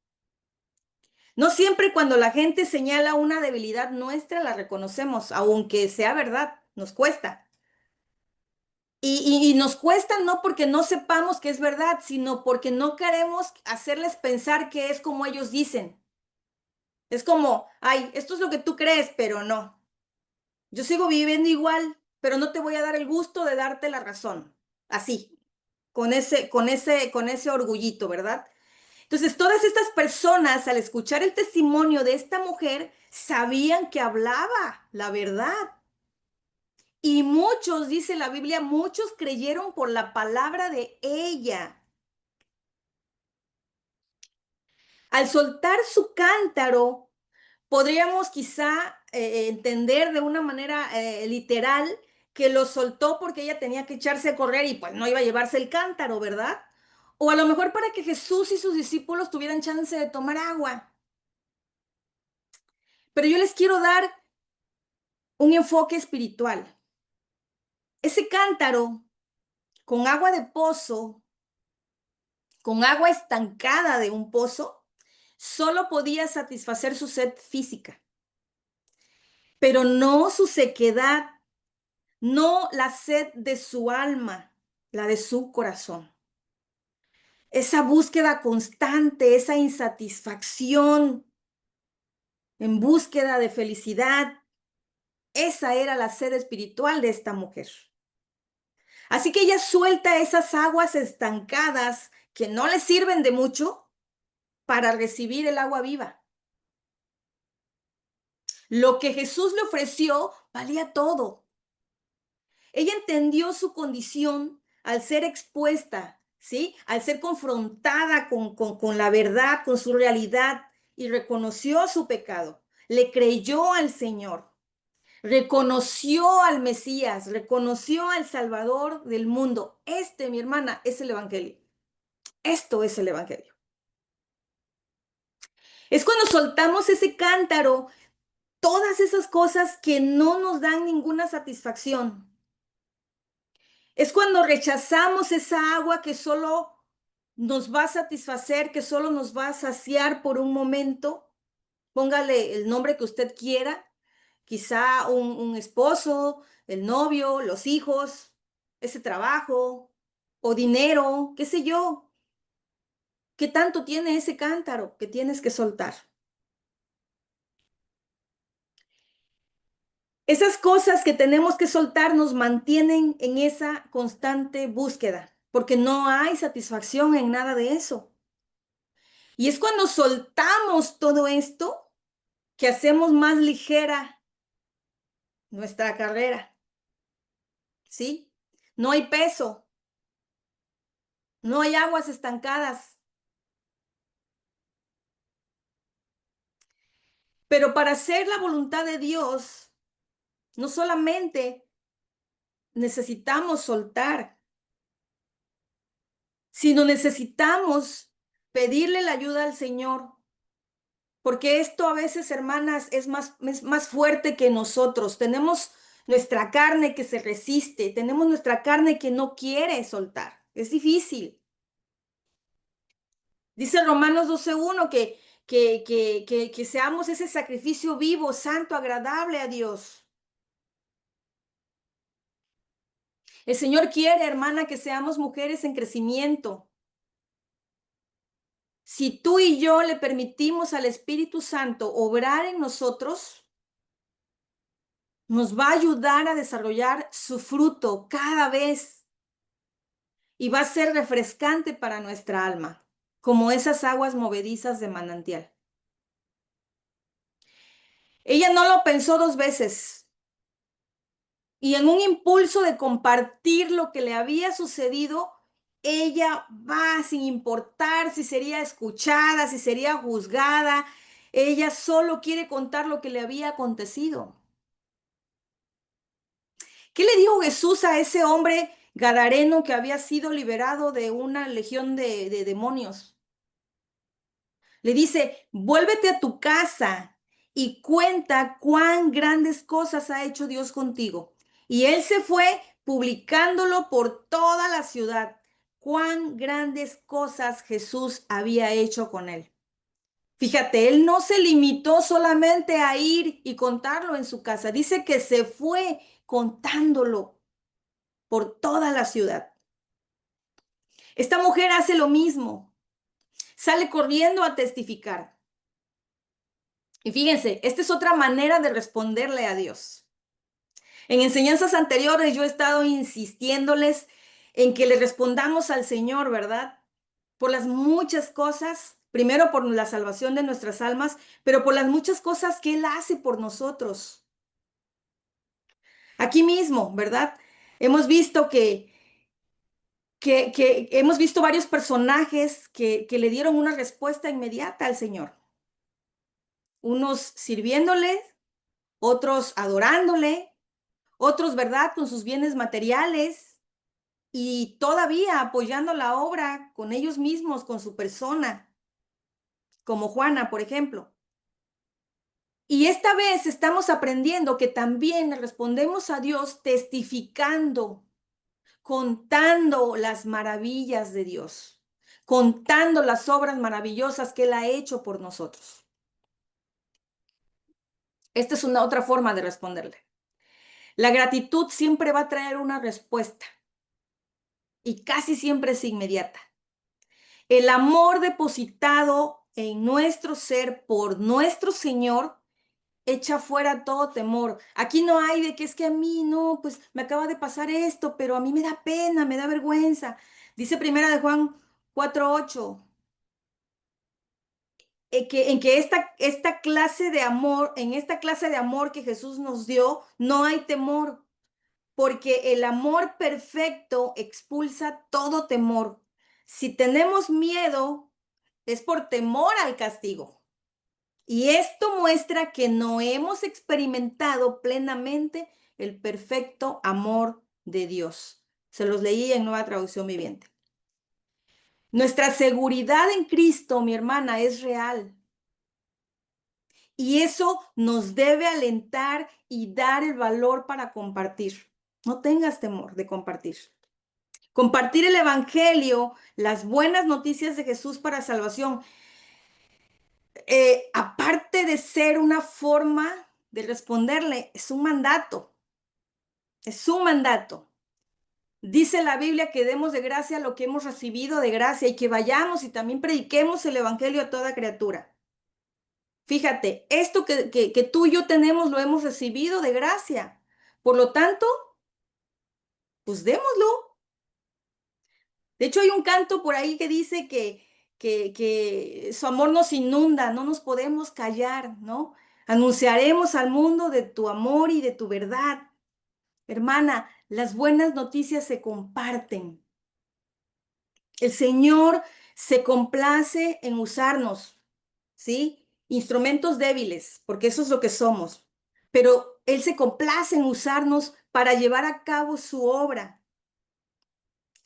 No siempre cuando la gente señala una debilidad nuestra la reconocemos, aunque sea verdad, nos cuesta. Y nos cuesta no porque no sepamos que es verdad, sino porque no queremos hacerles pensar que es como ellos dicen. Es como, ay, esto es lo que tú crees, pero no. Yo sigo viviendo igual, pero no te voy a dar el gusto de darte la razón. Así, con ese orgullito, ¿verdad? Entonces, todas estas personas, al escuchar el testimonio de esta mujer, sabían que hablaba la verdad. Y muchos, dice la Biblia, muchos creyeron por la palabra de ella. Al soltar su cántaro, podríamos quizá entender de una manera literal que lo soltó porque ella tenía que echarse a correr y pues no iba a llevarse el cántaro, ¿verdad? O a lo mejor para que Jesús y sus discípulos tuvieran chance de tomar agua. Pero yo les quiero dar un enfoque espiritual. Ese cántaro con agua de pozo, con agua estancada de un pozo, solo podía satisfacer su sed física, pero no su sequedad, no la sed de su alma, la de su corazón. Esa búsqueda constante, esa insatisfacción en búsqueda de felicidad, esa era la sed espiritual de esta mujer. Así que ella suelta esas aguas estancadas que no le sirven de mucho para recibir el agua viva. Lo que Jesús le ofreció valía todo. Ella entendió su condición al ser expuesta, ¿sí? Al ser confrontada con la verdad, con su realidad, y reconoció su pecado. Le creyó al Señor, reconoció al Mesías, reconoció al Salvador del mundo. Mi hermana, es el Evangelio. Esto es el Evangelio. Es cuando soltamos ese cántaro, todas esas cosas que no nos dan ninguna satisfacción. Es cuando rechazamos esa agua que solo nos va a satisfacer, que solo nos va a saciar por un momento. Póngale el nombre que usted quiera, quizá un esposo, el novio, los hijos, ese trabajo o dinero, qué sé yo. ¿Qué tanto tiene ese cántaro que tienes que soltar? Esas cosas que tenemos que soltar nos mantienen en esa constante búsqueda, porque no hay satisfacción en nada de eso. Y es cuando soltamos todo esto que hacemos más ligera nuestra carrera, ¿sí? No hay peso, no hay aguas estancadas. Pero para hacer la voluntad de Dios, no solamente necesitamos soltar, sino necesitamos pedirle la ayuda al Señor. Porque esto a veces, hermanas, es más fuerte que nosotros. Tenemos nuestra carne que se resiste, tenemos nuestra carne que no quiere soltar. Es difícil. Dice Romanos 12:1 que seamos ese sacrificio vivo, santo, agradable a Dios. El Señor quiere, hermana, que seamos mujeres en crecimiento. Si tú y yo le permitimos al Espíritu Santo obrar en nosotros, nos va a ayudar a desarrollar su fruto cada vez y va a ser refrescante para nuestra alma, como esas aguas movedizas de manantial. Ella no lo pensó dos veces y en un impulso de compartir lo que le había sucedido, ella va sin importar si sería escuchada, si sería juzgada. Ella solo quiere contar lo que le había acontecido. ¿Qué le dijo Jesús a ese hombre gadareno que había sido liberado de una legión de demonios? Le dice, vuélvete a tu casa y cuenta cuán grandes cosas ha hecho Dios contigo. Y él se fue publicándolo por toda la ciudad, cuán grandes cosas Jesús había hecho con él. Fíjate, él no se limitó solamente a ir y contarlo en su casa, dice que se fue contándolo por toda la ciudad. Esta mujer hace lo mismo, sale corriendo a testificar. Y fíjense, esta es otra manera de responderle a Dios. En enseñanzas anteriores yo he estado insistiéndoles en que le respondamos al Señor, ¿verdad? Por las muchas cosas, primero por la salvación de nuestras almas, pero por las muchas cosas que Él hace por nosotros. Aquí mismo, ¿verdad? Hemos visto que hemos visto varios personajes que le dieron una respuesta inmediata al Señor. Unos sirviéndole, otros adorándole, otros, ¿verdad?, con sus bienes materiales y todavía apoyando la obra con ellos mismos, con su persona, como Juana, por ejemplo. Y esta vez estamos aprendiendo que también le respondemos a Dios testificando, contando las maravillas de Dios, contando las obras maravillosas que Él ha hecho por nosotros. Esta es una otra forma de responderle. La gratitud siempre va a traer una respuesta y casi siempre es inmediata. El amor depositado en nuestro ser por nuestro Señor echa fuera todo temor. Aquí no hay de que es que a mí no, pues me acaba de pasar esto, pero a mí me da pena, me da vergüenza. Dice Primera de Juan 4:8, en que esta clase de amor, en esta clase de amor que Jesús nos dio, no hay temor, porque el amor perfecto expulsa todo temor. Si tenemos miedo, es por temor al castigo. Y esto muestra que no hemos experimentado plenamente el perfecto amor de Dios. Se los leí en Nueva Traducción Viviente. Nuestra seguridad en Cristo, mi hermana, es real. Y eso nos debe alentar y dar el valor para compartir. No tengas temor de compartir. Compartir el Evangelio, las buenas noticias de Jesús para salvación, aparte de ser una forma de responderle, es un mandato. Es un mandato. Dice la Biblia que demos de gracia lo que hemos recibido de gracia y que vayamos y también prediquemos el Evangelio a toda criatura. Fíjate, esto que tú y yo tenemos lo hemos recibido de gracia. Por lo tanto, pues démoslo. De hecho, hay un canto por ahí que dice que su amor nos inunda, no nos podemos callar, ¿no? Anunciaremos al mundo de tu amor y de tu verdad. Hermana, las buenas noticias se comparten. El Señor se complace en usarnos, ¿sí? Instrumentos débiles, porque eso es lo que somos. Pero Él se complace en usarnos para llevar a cabo su obra.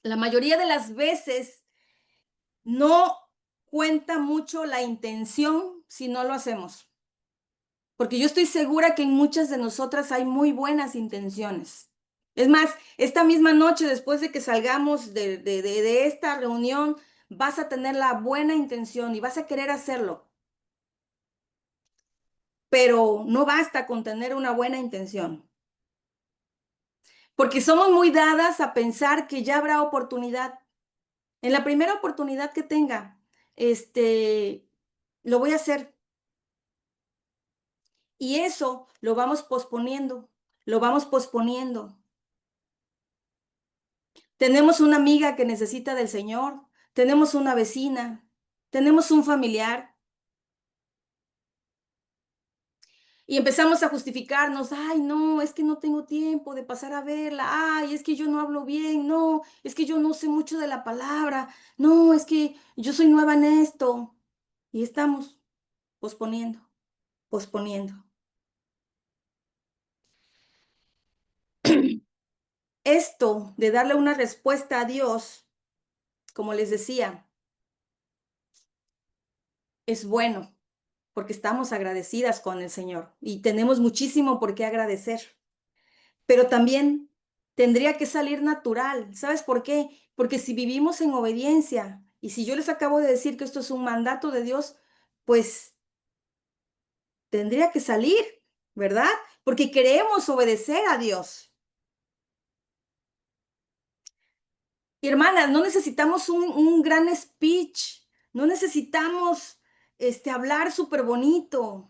La mayoría de las veces no cuenta mucho la intención si no lo hacemos. Porque yo estoy segura que en muchas de nosotras hay muy buenas intenciones. Es más, esta misma noche, después de que salgamos de esta reunión, vas a tener la buena intención y vas a querer hacerlo. pero no basta con tener una buena intención, porque somos muy dadas a pensar que ya habrá oportunidad. En la primera oportunidad que tenga, este, lo voy a hacer. Y eso lo vamos posponiendo, lo vamos posponiendo. Tenemos una amiga que necesita del Señor, tenemos una vecina, tenemos un familiar y empezamos a justificarnos, ay, no, es que no tengo tiempo de pasar a verla, ay, es que yo no hablo bien, no, es que yo no sé mucho de la palabra, no, es que yo soy nueva en esto. Y estamos posponiendo, posponiendo. Esto de darle una respuesta a Dios, como les decía, es bueno porque estamos agradecidas con el Señor y tenemos muchísimo por qué agradecer. Pero también tendría que salir natural. ¿Sabes por qué? Porque si vivimos en obediencia y si yo les acabo de decir que esto es un mandato de Dios, pues tendría que salir, ¿verdad? Porque queremos obedecer a Dios. Y hermanas, no necesitamos un gran speech, no necesitamos hablar súper bonito.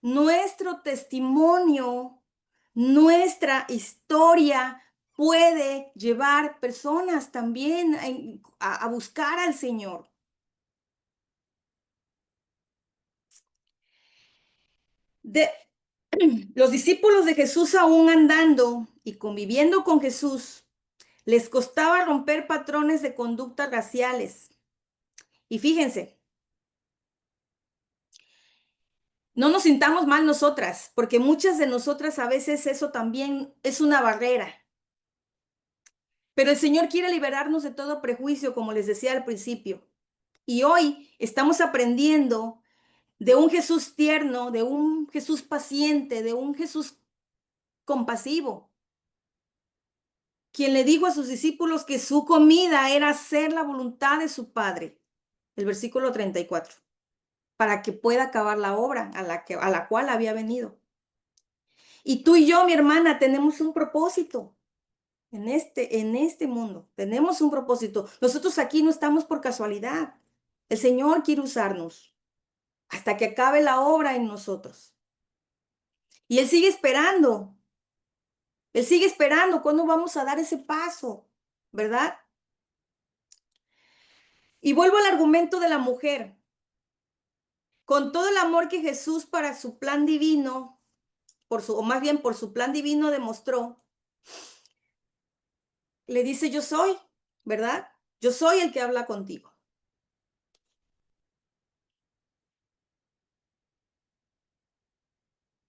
Nuestro testimonio, nuestra historia puede llevar personas también a buscar al Señor. De, los discípulos de Jesús aún andando y conviviendo con Jesús, les costaba romper patrones de conductas raciales. Y fíjense, no nos sintamos mal nosotras, porque muchas de nosotras a veces eso también es una barrera. Pero el Señor quiere liberarnos de todo prejuicio, como les decía al principio. Y hoy estamos aprendiendo de un Jesús tierno, de un Jesús paciente, de un Jesús compasivo, quien le dijo a sus discípulos que su comida era hacer la voluntad de su Padre. El versículo 34, para que pueda acabar la obra a la cual había venido. Y tú y yo, mi hermana, tenemos un propósito. En este mundo. Tenemos un propósito. Nosotros aquí no estamos por casualidad. El Señor quiere usarnos hasta que acabe la obra en nosotros. Y Él sigue esperando. Él sigue esperando. ¿Cuándo vamos a dar ese paso? ¿Verdad? Y vuelvo al argumento de la mujer. Con todo el amor que Jesús para su plan divino, o más bien por su plan divino demostró, le dice, yo soy, ¿verdad? Yo soy el que habla contigo.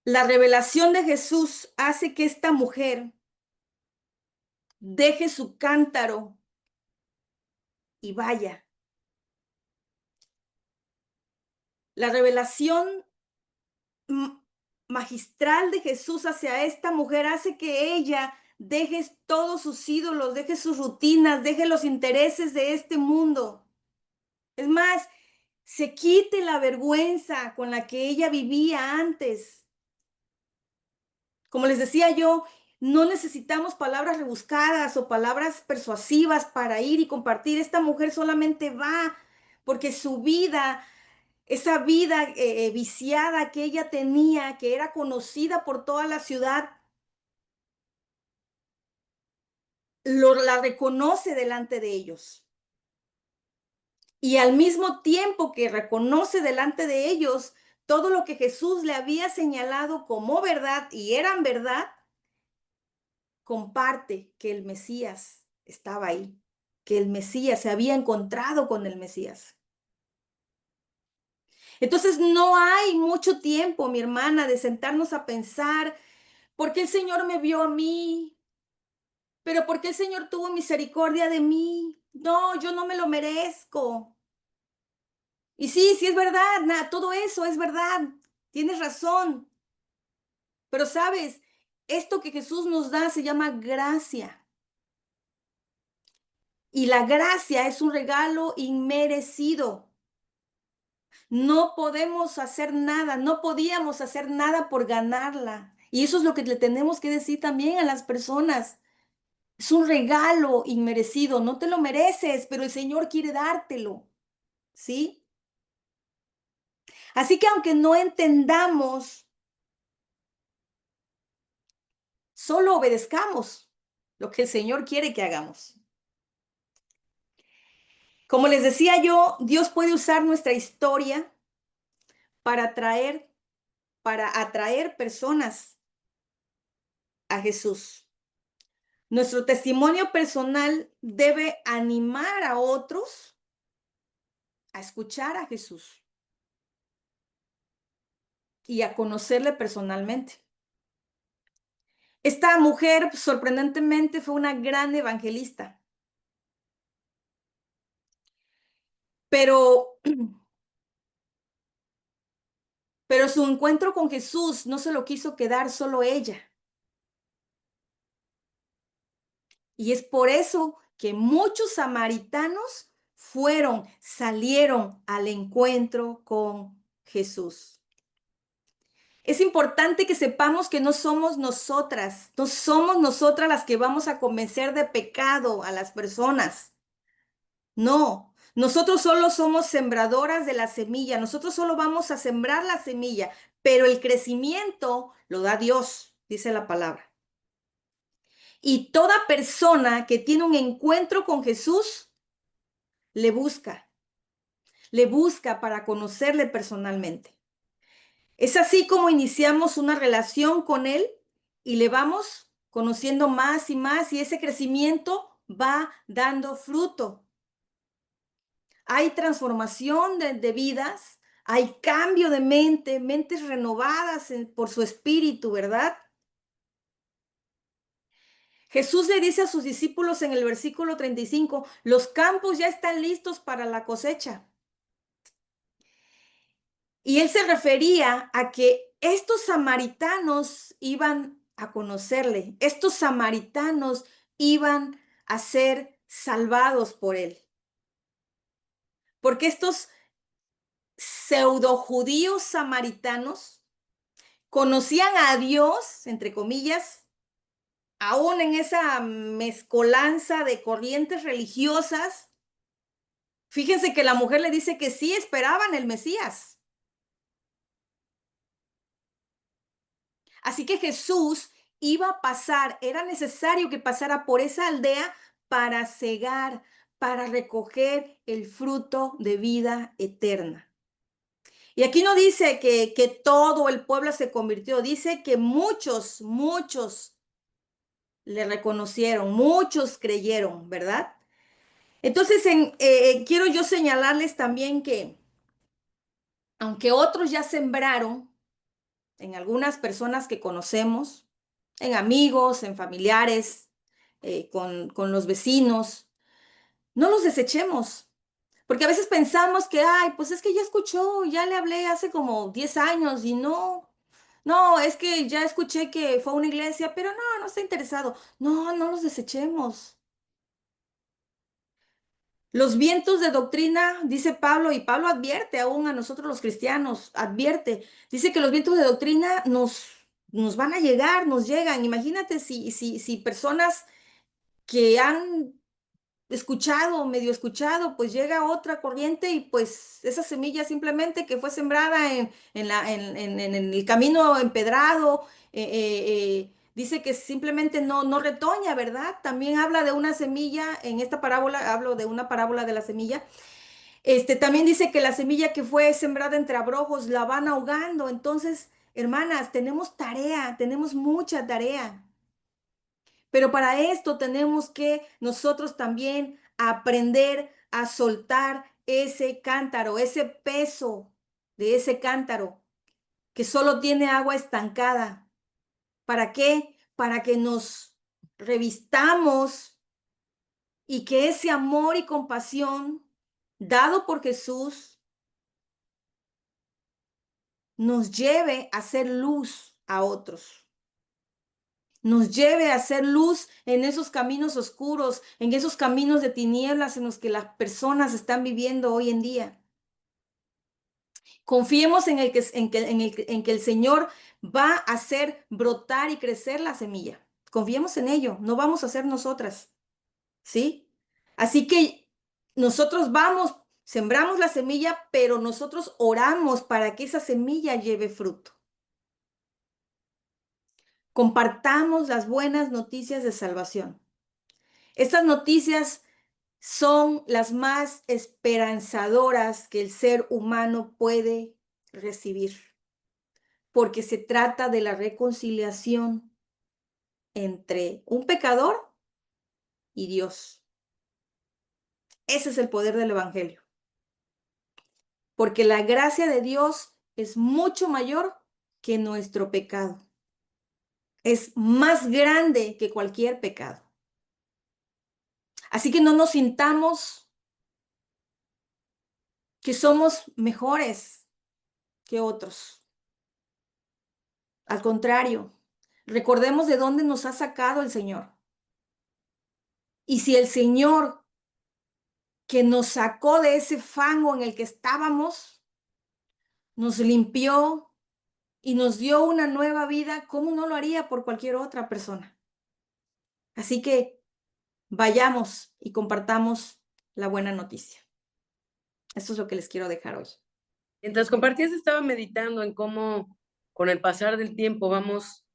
La revelación de Jesús hace que esta mujer deje su cántaro y vaya. La revelación magistral de Jesús hacia esta mujer hace que ella deje todos sus ídolos, deje sus rutinas, deje los intereses de este mundo. Es más, se quite la vergüenza con la que ella vivía antes. Como les decía yo, no necesitamos palabras rebuscadas o palabras persuasivas para ir y compartir. Esta mujer solamente va porque su vida, esa vida viciada que ella tenía, que era conocida por toda la ciudad, la reconoce delante de ellos. Y al mismo tiempo que reconoce delante de ellos todo lo que Jesús le había señalado como verdad y eran verdad, comparte que el Mesías estaba ahí, que el Mesías se había encontrado con el Mesías. Entonces no hay mucho tiempo, mi hermana, de sentarnos a pensar, ¿por qué el Señor me vio a mí? ¿Pero por qué el Señor tuvo misericordia de mí? No, yo no me lo merezco. Y sí, sí es verdad, todo eso es verdad, tienes razón. Pero sabes, esto que Jesús nos da se llama gracia. Y la gracia es un regalo inmerecido. No podemos hacer nada, no podíamos hacer nada por ganarla. Y eso es lo que le tenemos que decir también a las personas. Es un regalo inmerecido, no te lo mereces, pero el Señor quiere dártelo, ¿sí? Así que aunque no entendamos, solo obedezcamos lo que el Señor quiere que hagamos. Como les decía yo, Dios puede usar nuestra historia para atraer, para atraer personas a Jesús. Nuestro testimonio personal debe animar a otros a escuchar a Jesús y a conocerle personalmente. Esta mujer, sorprendentemente, fue una gran evangelista, pero, pero su encuentro con Jesús no se lo quiso quedar solo ella. Y es por eso que muchos samaritanos salieron al encuentro con Jesús. Es importante que sepamos que no somos nosotras las que vamos a convencer de pecado a las personas. No, nosotros solo somos sembradoras de la semilla, nosotros solo vamos a sembrar la semilla, pero el crecimiento lo da Dios, dice la palabra. Y toda persona que tiene un encuentro con Jesús, le le busca para conocerle personalmente. Es así como iniciamos una relación con Él y le vamos conociendo más y ese crecimiento va dando fruto. Hay transformación de vidas, hay cambio de mente, mentes renovadas por su espíritu, ¿verdad? Jesús le dice a sus discípulos en el versículo 35, los campos ya están listos para la cosecha. Y él se refería a que estos samaritanos iban a conocerle, estos samaritanos iban a ser salvados por él. Porque estos pseudo judíos samaritanos conocían a Dios, entre comillas, aún en esa mezcolanza de corrientes religiosas. Fíjense que la mujer le dice que sí esperaban el Mesías. Así que Jesús iba a pasar, era necesario que pasara por esa aldea para cegar, para recoger el fruto de vida eterna. Y aquí no dice que todo el pueblo se convirtió, dice que muchos le reconocieron, muchos creyeron, ¿verdad? Entonces, quiero yo señalarles también que, aunque otros ya sembraron en algunas personas que conocemos, en amigos, en familiares, con los vecinos, no los desechemos, porque a veces pensamos que, ay, pues es que ya escuchó, ya le hablé hace como 10 años y no, es que ya escuché que fue a una iglesia, pero no está interesado. No, no los desechemos. Los vientos de doctrina, dice Pablo, y Pablo advierte aún a nosotros los cristianos, advierte, dice que los vientos de doctrina nos van a llegar, nos llegan. Imagínate si personas que han escuchado, medio escuchado, pues llega otra corriente y pues esa semilla simplemente que fue sembrada en el camino empedrado, dice que simplemente no retoña, ¿verdad? También habla de una semilla, en esta parábola hablo de una parábola de la semilla. También dice que la semilla que fue sembrada entre abrojos la van ahogando. Entonces, hermanas, tenemos tarea, tenemos mucha tarea. Pero para esto tenemos que nosotros también aprender a soltar ese cántaro, ese peso de ese cántaro que solo tiene agua estancada. ¿Para qué? Para que nos revistamos y que ese amor y compasión dado por Jesús nos lleve a hacer luz a otros. Nos lleve a hacer luz en esos caminos oscuros, en esos caminos de tinieblas en los que las personas están viviendo hoy en día. Confiemos en que el Señor va a hacer brotar y crecer la semilla. Confiemos en ello, no vamos a ser nosotras, ¿sí? Así que nosotros vamos, sembramos la semilla, pero nosotros oramos para que esa semilla lleve fruto. Compartamos las buenas noticias de salvación. Estas noticias son las más esperanzadoras que el ser humano puede recibir, porque se trata de la reconciliación entre un pecador y Dios. Ese es el poder del Evangelio, porque la gracia de Dios es mucho mayor que nuestro pecado. Es más grande que cualquier pecado. Así que no nos sintamos que somos mejores que otros. Al contrario, recordemos de dónde nos ha sacado el Señor. Y si el Señor que nos sacó de ese fango en el que estábamos, nos limpió y nos dio una nueva vida, ¿cómo no lo haría por cualquier otra persona? Así que vayamos y compartamos la buena noticia. Eso es lo que les quiero dejar hoy. Mientras compartías, estaba meditando en cómo con el pasar del tiempo vamos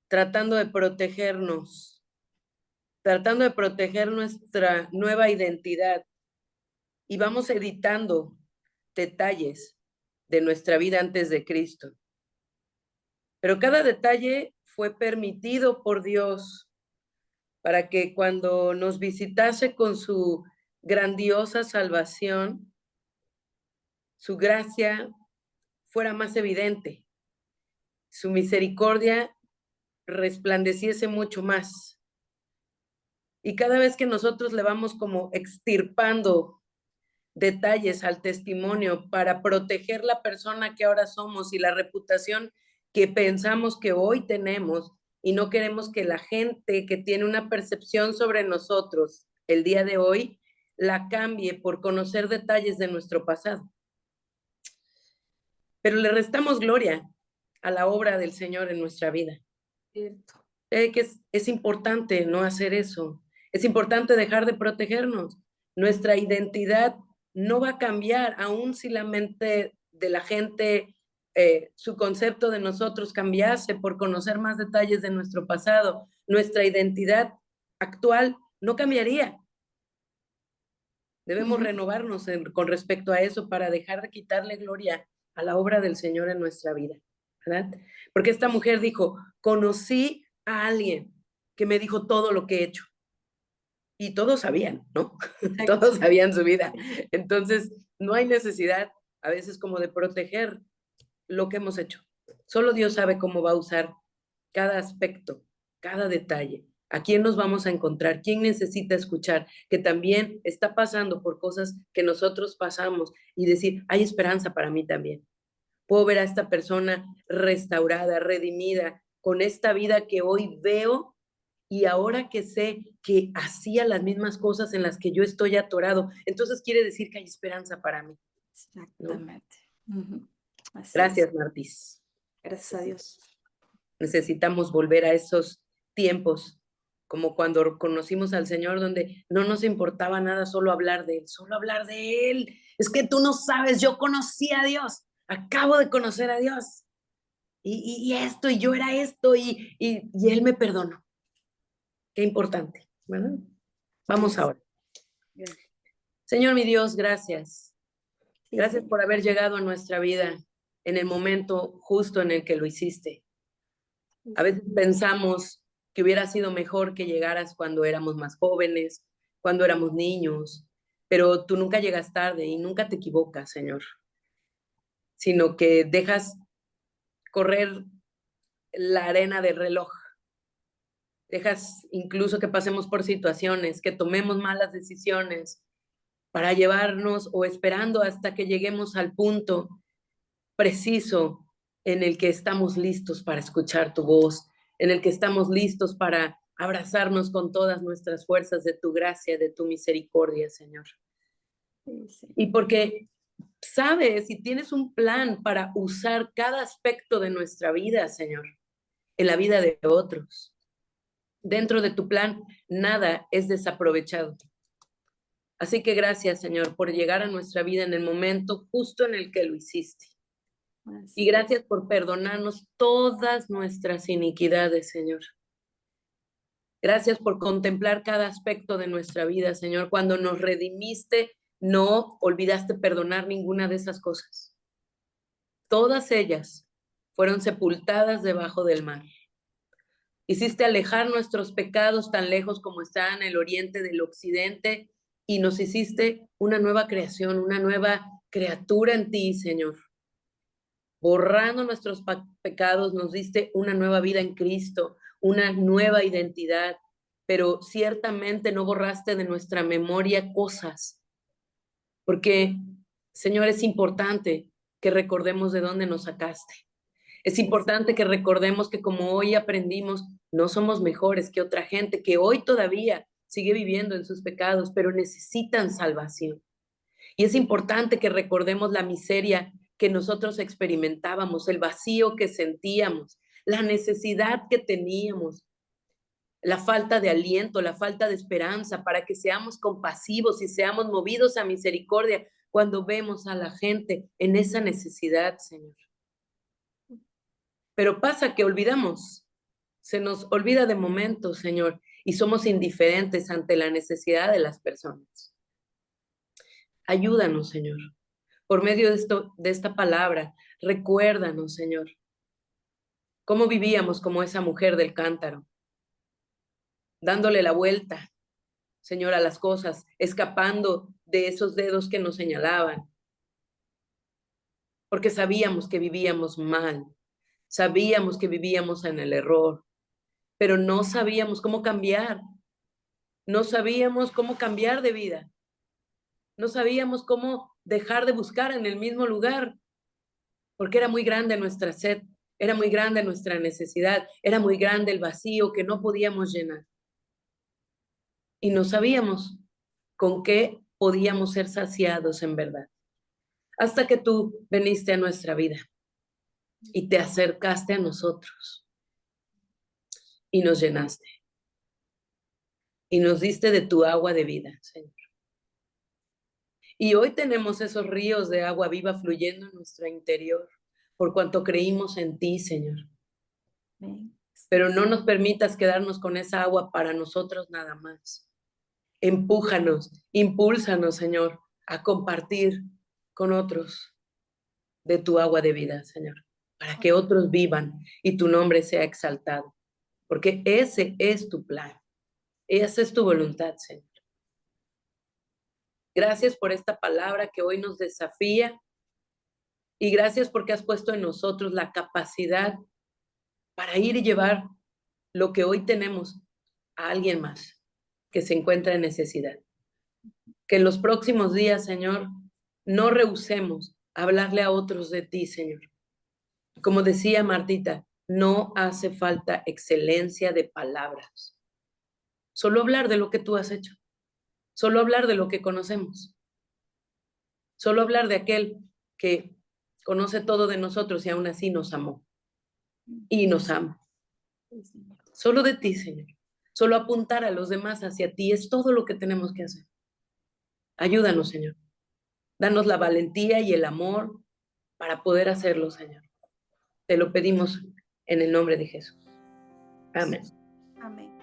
tratando de protegernos, tratando de proteger nuestra nueva identidad y vamos editando detalles de nuestra vida antes de Cristo. Pero cada detalle fue permitido por Dios para que cuando nos visitase con su grandiosa salvación, su gracia fuera más evidente, su misericordia resplandeciese mucho más. Y cada vez que nosotros le vamos como extirpando detalles al testimonio para proteger la persona que ahora somos y la reputación que pensamos que hoy tenemos, y no queremos que la gente que tiene una percepción sobre nosotros el día de hoy la cambie por conocer detalles de nuestro pasado. Pero le restamos gloria a la obra del Señor en nuestra vida. Cierto. Que es importante no hacer eso. Es importante dejar de protegernos. Nuestra identidad no va a cambiar, aun si la mente de la gente, su concepto de nosotros cambiase por conocer más detalles de nuestro pasado. Nuestra identidad actual no cambiaría. Debemos renovarnos con respecto a eso para dejar de quitarle gloria a la obra del Señor en nuestra vida, ¿verdad? Porque esta mujer dijo, conocí a alguien que me dijo todo lo que he hecho. Y todos sabían, ¿no? Todos sabían su vida. Entonces, no hay necesidad a veces como de proteger lo que hemos hecho. Solo Dios sabe cómo va a usar cada aspecto, cada detalle. ¿A quién nos vamos a encontrar? ¿Quién necesita escuchar? Que también está pasando por cosas que nosotros pasamos y decir, hay esperanza para mí también. Puedo ver a esta persona restaurada, redimida, con esta vida que hoy veo y ahora que sé que hacía las mismas cosas en las que yo estoy atorado. Entonces quiere decir que hay esperanza para mí, ¿no? Exactamente. Gracias, Martis. Gracias a Dios. Necesitamos volver a esos tiempos, como cuando conocimos al Señor, donde no nos importaba nada, solo hablar de Él, solo hablar de Él. Es que tú no sabes, yo conocí a Dios, acabo de conocer a Dios. Y esto, y yo era esto, y Él me perdonó. Qué importante, ¿verdad? Vamos ahora. Señor mi Dios, gracias. Gracias por haber llegado a nuestra vida en el momento justo en el que lo hiciste. A veces pensamos que hubiera sido mejor que llegaras cuando éramos más jóvenes, cuando éramos niños, pero tú nunca llegas tarde y nunca te equivocas, Señor, sino que dejas correr la arena del reloj. Dejas incluso que pasemos por situaciones, que tomemos malas decisiones para llevarnos o esperando hasta que lleguemos al punto preciso en el que estamos listos para escuchar tu voz, en el que estamos listos para abrazarnos con todas nuestras fuerzas de tu gracia, de tu misericordia, Señor. Y porque sabes y tienes un plan para usar cada aspecto de nuestra vida, Señor, en la vida de otros. Dentro de tu plan, nada es desaprovechado. Así que gracias, Señor, por llegar a nuestra vida en el momento justo en el que lo hiciste. Y gracias por perdonarnos todas nuestras iniquidades, Señor. Gracias por contemplar cada aspecto de nuestra vida, Señor. Cuando nos redimiste, no olvidaste perdonar ninguna de esas cosas. Todas ellas fueron sepultadas debajo del mar. Hiciste alejar nuestros pecados tan lejos como están en el oriente del occidente y nos hiciste una nueva creación, una nueva criatura en ti, Señor. Borrando nuestros pecados, nos diste una nueva vida en Cristo, una nueva identidad, pero ciertamente no borraste de nuestra memoria cosas, porque, Señor, es importante que recordemos de dónde nos sacaste. Es importante que recordemos que como hoy aprendimos, no somos mejores que otra gente que hoy todavía sigue viviendo en sus pecados, pero necesitan salvación. Y es importante que recordemos la miseria que nosotros experimentábamos, el vacío que sentíamos, la necesidad que teníamos, la falta de aliento, la falta de esperanza, para que seamos compasivos y seamos movidos a misericordia cuando vemos a la gente en esa necesidad, Señor. Pero pasa que olvidamos, se nos olvida de momento, Señor, y somos indiferentes ante la necesidad de las personas. Ayúdanos, Señor. Por medio de esta palabra, recuérdanos, Señor, cómo vivíamos como esa mujer del cántaro, dándole la vuelta, Señor, a las cosas, escapando de esos dedos que nos señalaban, porque sabíamos que vivíamos mal, sabíamos que vivíamos en el error, pero no sabíamos cómo cambiar, no sabíamos cómo cambiar de vida, no sabíamos cómo dejar de buscar en el mismo lugar, porque era muy grande nuestra sed, era muy grande nuestra necesidad, era muy grande el vacío que no podíamos llenar. Y no sabíamos con qué podíamos ser saciados en verdad. Hasta que tú viniste a nuestra vida y te acercaste a nosotros y nos llenaste. Y nos diste de tu agua de vida, Señor. Y hoy tenemos esos ríos de agua viva fluyendo en nuestro interior, por cuanto creímos en ti, Señor. Pero no nos permitas quedarnos con esa agua para nosotros nada más. Empújanos, impúlsanos, Señor, a compartir con otros de tu agua de vida, Señor, para que otros vivan y tu nombre sea exaltado, porque ese es tu plan, esa es tu voluntad, Señor. Gracias por esta palabra que hoy nos desafía y gracias porque has puesto en nosotros la capacidad para ir y llevar lo que hoy tenemos a alguien más que se encuentra en necesidad. Que en los próximos días, Señor, no rehusemos hablarle a otros de ti, Señor. Como decía Martita, no hace falta excelencia de palabras. Solo hablar de lo que tú has hecho. Solo hablar de lo que conocemos. Solo hablar de aquel que conoce todo de nosotros y aún así nos amó. Y nos ama. Solo de ti, Señor. Solo apuntar a los demás hacia ti es todo lo que tenemos que hacer. Ayúdanos, Señor. Danos la valentía y el amor para poder hacerlo, Señor. Te lo pedimos en el nombre de Jesús. Amén. Amén.